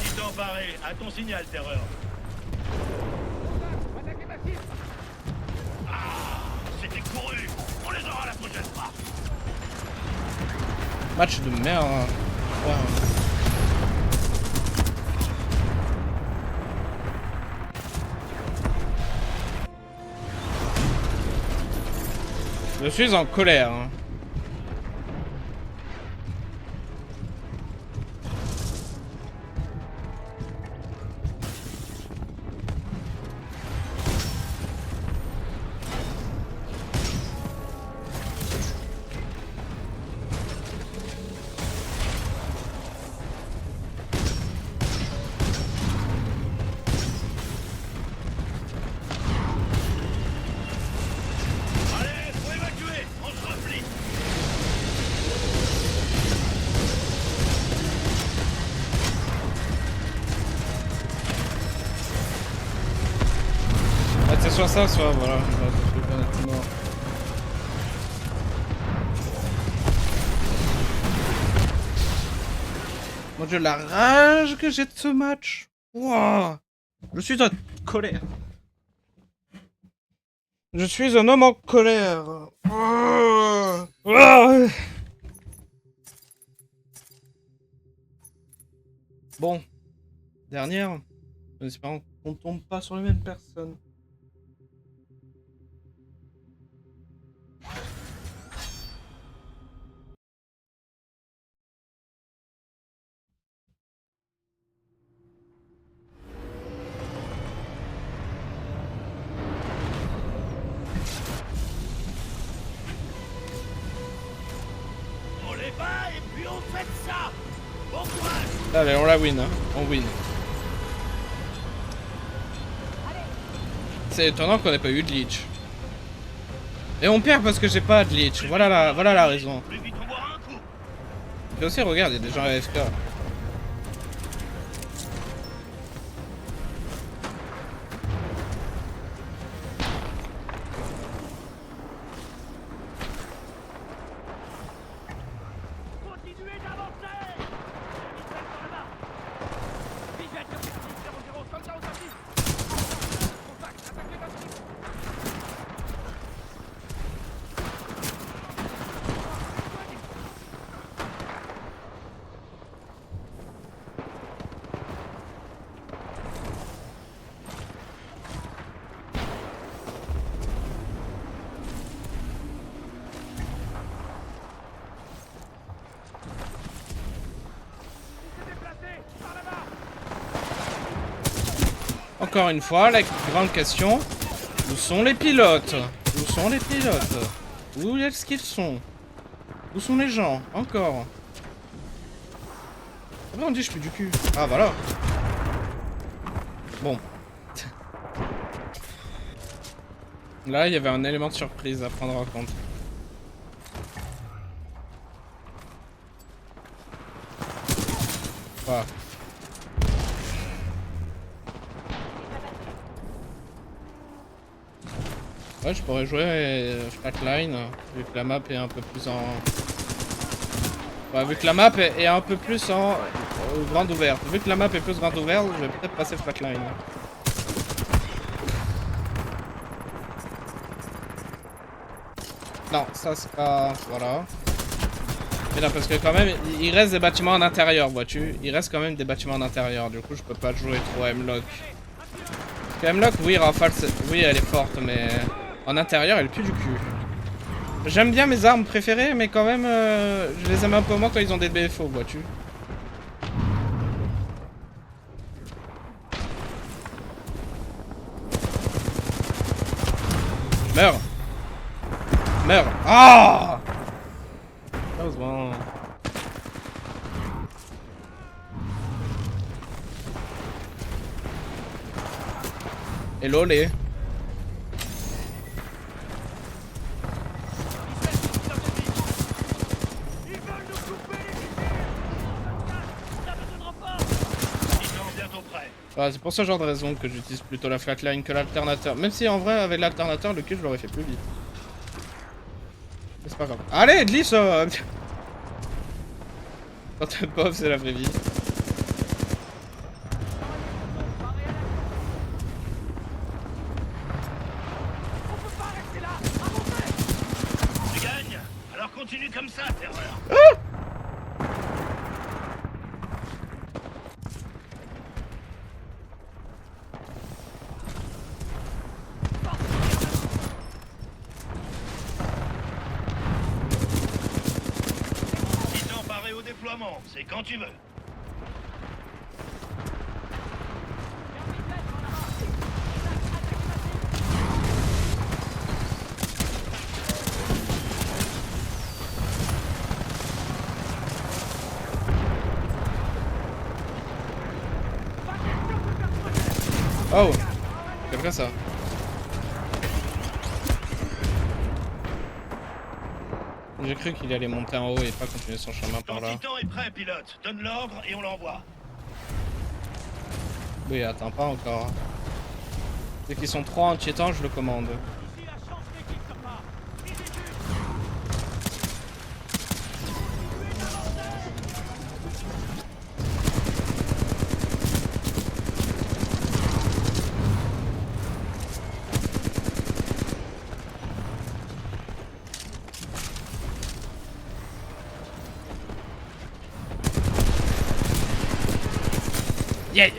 B: Titan paré, à ton signal, terreur. Ah, c'était couru. On les aura la prochaine fois.
A: Match de merde. Ouais. Je suis en colère. Hein.
B: Allez, faut évacuer. On se replie.
A: Ah, c'est soit ça, soit voilà. Là, je suis honnêtement. Mon dieu, la rage que j'ai de ce match. Wouah. Je suis en colère. Je suis un homme en colère. Wouah. Wouah. Bon. Dernière. En espérant qu'on tombe pas sur les mêmes personnes.
B: On les bat et puis on fait ça. Bon courage.
A: Allez, on la win, hein. On win. C'est étonnant qu'on ait pas eu de leech. Et on perd parce que j'ai pas de leech. Voilà la raison.
B: Plus vite on boira un coup.
A: Et aussi, regarde, il y a des gens AFK.
D: Continuez d'avancer. Visuel sur objectif 00, soldat au tapis. Contact, attaque les batteries.
A: Encore une fois, la grande question, où sont les pilotes? Où sont les pilotes? Où est-ce qu'ils sont? Où sont les gens? Encore. Ah bah on dit je fais du cul. Ah voilà. Bon. Là, il y avait un élément de surprise à prendre en compte. Voilà. Ouais, je pourrais jouer Flatline, vu que la map est un peu plus en... Ouais, vu que la map est un peu plus en... grande ouverte. Vu que la map est plus grande ouverte, je vais peut-être passer Flatline. Non, ça c'est pas... Voilà. Mais non, parce que quand même, il reste des bâtiments en intérieur, vois-tu. Il reste quand même des bâtiments en intérieur, du coup je peux pas jouer trop M-Lock. Parce que M-Lock, oui, Rafale, oui, elle est forte, mais... En intérieur, elle pue du cul. J'aime bien mes armes préférées, mais quand même, je les aime un peu moins quand ils ont des défauts, vois-tu. Meurs. Meurs. Ah, heureusement. Hello les. Ah, c'est pour ce genre de raison que j'utilise plutôt la flatline que l'alternateur. Même si en vrai, avec l'alternateur, le kill, je l'aurais fait plus vite. Mais c'est pas grave. Allez, glisse. Quand t'es pauvre, c'est la vraie vie.
B: Tu gagnes. Alors continue comme ça, terreur. moment, c'est quand tu veux.
A: Oh! Quelqu'un ça? J'ai cru qu'il allait monter en haut et pas continuer son chemin par
B: Ton
A: là.
B: titan est prêt, pilote. Donne l'ordre et on l'envoie.
A: Oui, attends pas encore. Dès qu'ils sont 3 en titan, je le commande.
D: Ici la chance d'équipe sur part. Visez juste.
A: Yeah!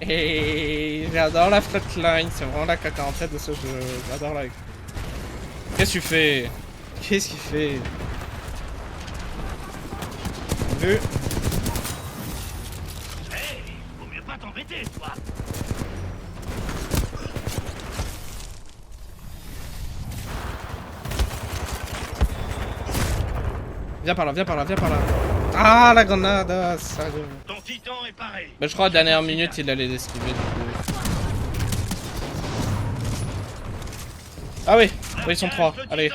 A: Et j'adore la flatline, c'est vraiment la caca en tête de ce jeu. J'adore la. Qu'est-ce que tu fais? Qu'est-ce qu'il fait? Vu?
B: Hey, vaut mieux pas t'embêter, toi.
A: Viens par là, viens par là, viens par là. Ah la grenade, ah, sérieux.
B: Ton titan est pareil.
A: Bah, je crois à la dernière minute il allait l'esquiver du coup. Ah oui, oui ils sont 3, allez.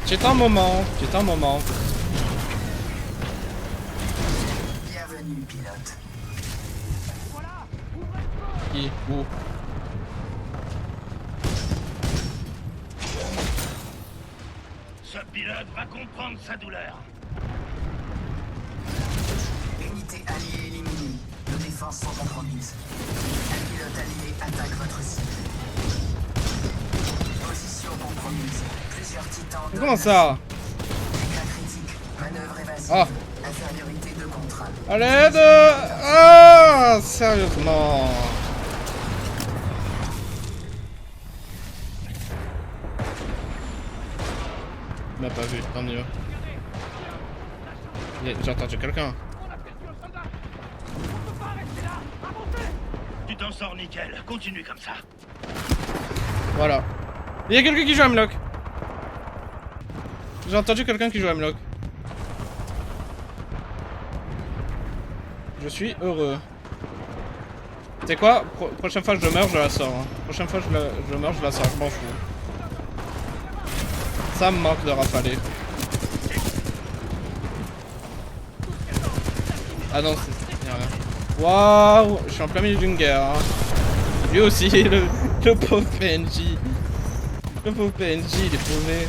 A: C'est un moment, c'est un moment.
E: Bienvenue, pilote.
A: Qui? Où?
B: Ce pilote va comprendre sa douleur.
E: Unité alliée éliminée. Nos défenses sont compromises. Un pilote allié attaque votre cible. Position compromise. Plusieurs titans.
A: Comment ça?
E: Dégâts critiques. Manœuvre évasive.
A: Ah.
E: Infériorité de contrat.
A: À l'aide! Ah! Sérieusement! Il m'a pas vu, tant mieux. J'ai entendu quelqu'un.
D: On a perdu un soldat. On peut pas rester là. Avancez.
B: Tu t'en sors nickel. Continue comme ça.
A: Voilà. Il y a quelqu'un qui joue à Hemlock. J'ai entendu quelqu'un qui joue à Hemlock. Je suis heureux. Tu sais quoi? Prochaine fois que je meurs, je la sors. Hein. Prochaine fois que je meurs, je la sors. Je m'en fous. Ça me manque de rafaler. Ah non, c'est rien. Waouh! Je suis en plein milieu d'une guerre. Hein. Lui aussi, le pauvre PNJ. Le pauvre PNJ, il est paumé.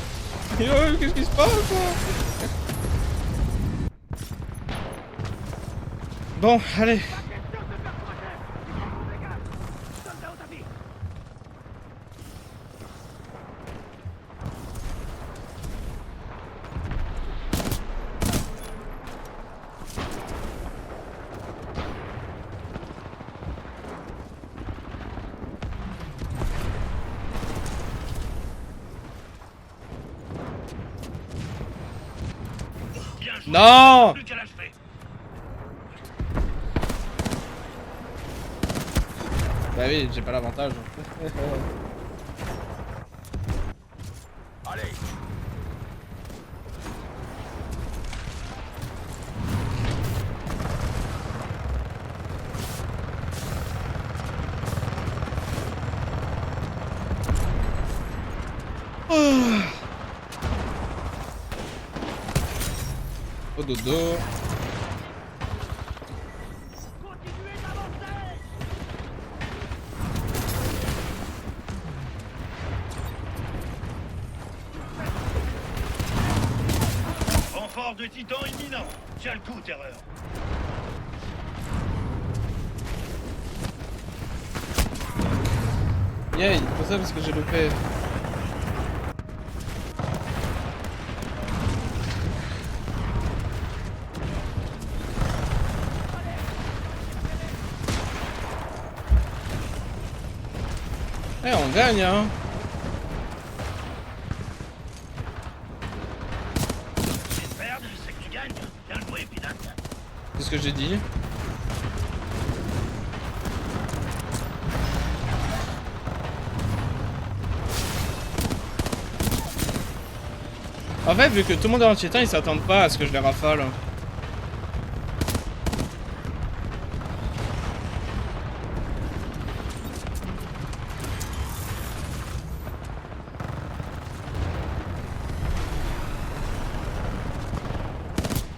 A: Oh, qu'est-ce qui se passe quoi? Bon, allez.
D: Soldat au tapis.
B: Bien joué.
A: Non!
B: Plus qu'à l'achever.
A: Bah oui, j'ai pas l'avantage.
D: Allez.
A: Au dodo.
D: Continuez d'avancer.
B: Renfort de titan imminent. Tiens le coup, terreur.
A: Yay, pour ça parce que j'ai loupé. Eh, on gagne hein.
B: Si tu perds, c'est que tu gagnes.
A: C'est ce que j'ai dit. En fait, vu que tout le monde est en titan, ils s'attendent pas à ce que je les rafale.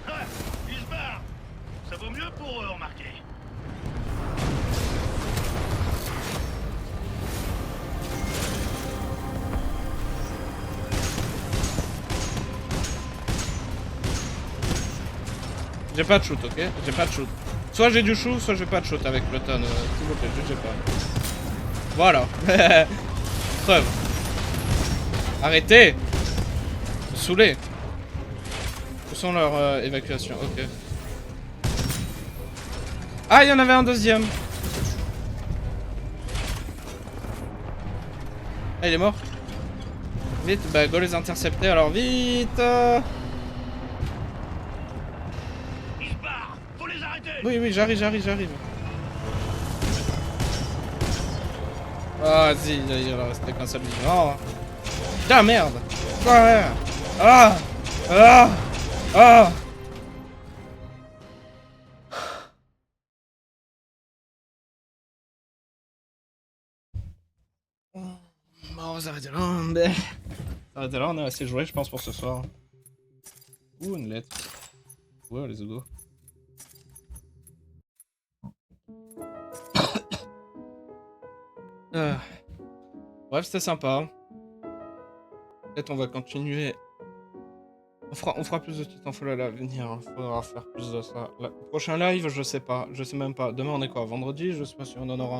B: Ah, ils se barrent. Ça vaut mieux pour eux, remarquez.
A: J'ai pas de shoot, ok? J'ai pas de shoot. Soit j'ai du shoot, soit j'ai pas de shoot avec Pluton. S'il vous plaît, j'ai pas. Voilà. Preuve. Arrêtez! Me saouler. Où sont leurs évacuations? Ok. Ah, il y en avait un deuxième. Ah, il est mort. Vite, bah go les intercepter alors, vite.
B: Ils se barrent. Faut les arrêter.
A: Oui, j'arrive. Ah, vas-y, il en restait qu'un seul vivant. Ah, merde. Ouais. Ah. Bon, on va s'arrêter là. On a assez joué, je pense, pour ce soir. Ouh, une lettre. Ouais, les odos. Bref, c'était sympa. Peut-être on va continuer. On fera plus de Titanfall à l'avenir. Faudra faire plus de ça. Le prochain live, je sais pas. Je sais même pas. Demain, on est quoi? Vendredi? Je sais pas si on en aura un.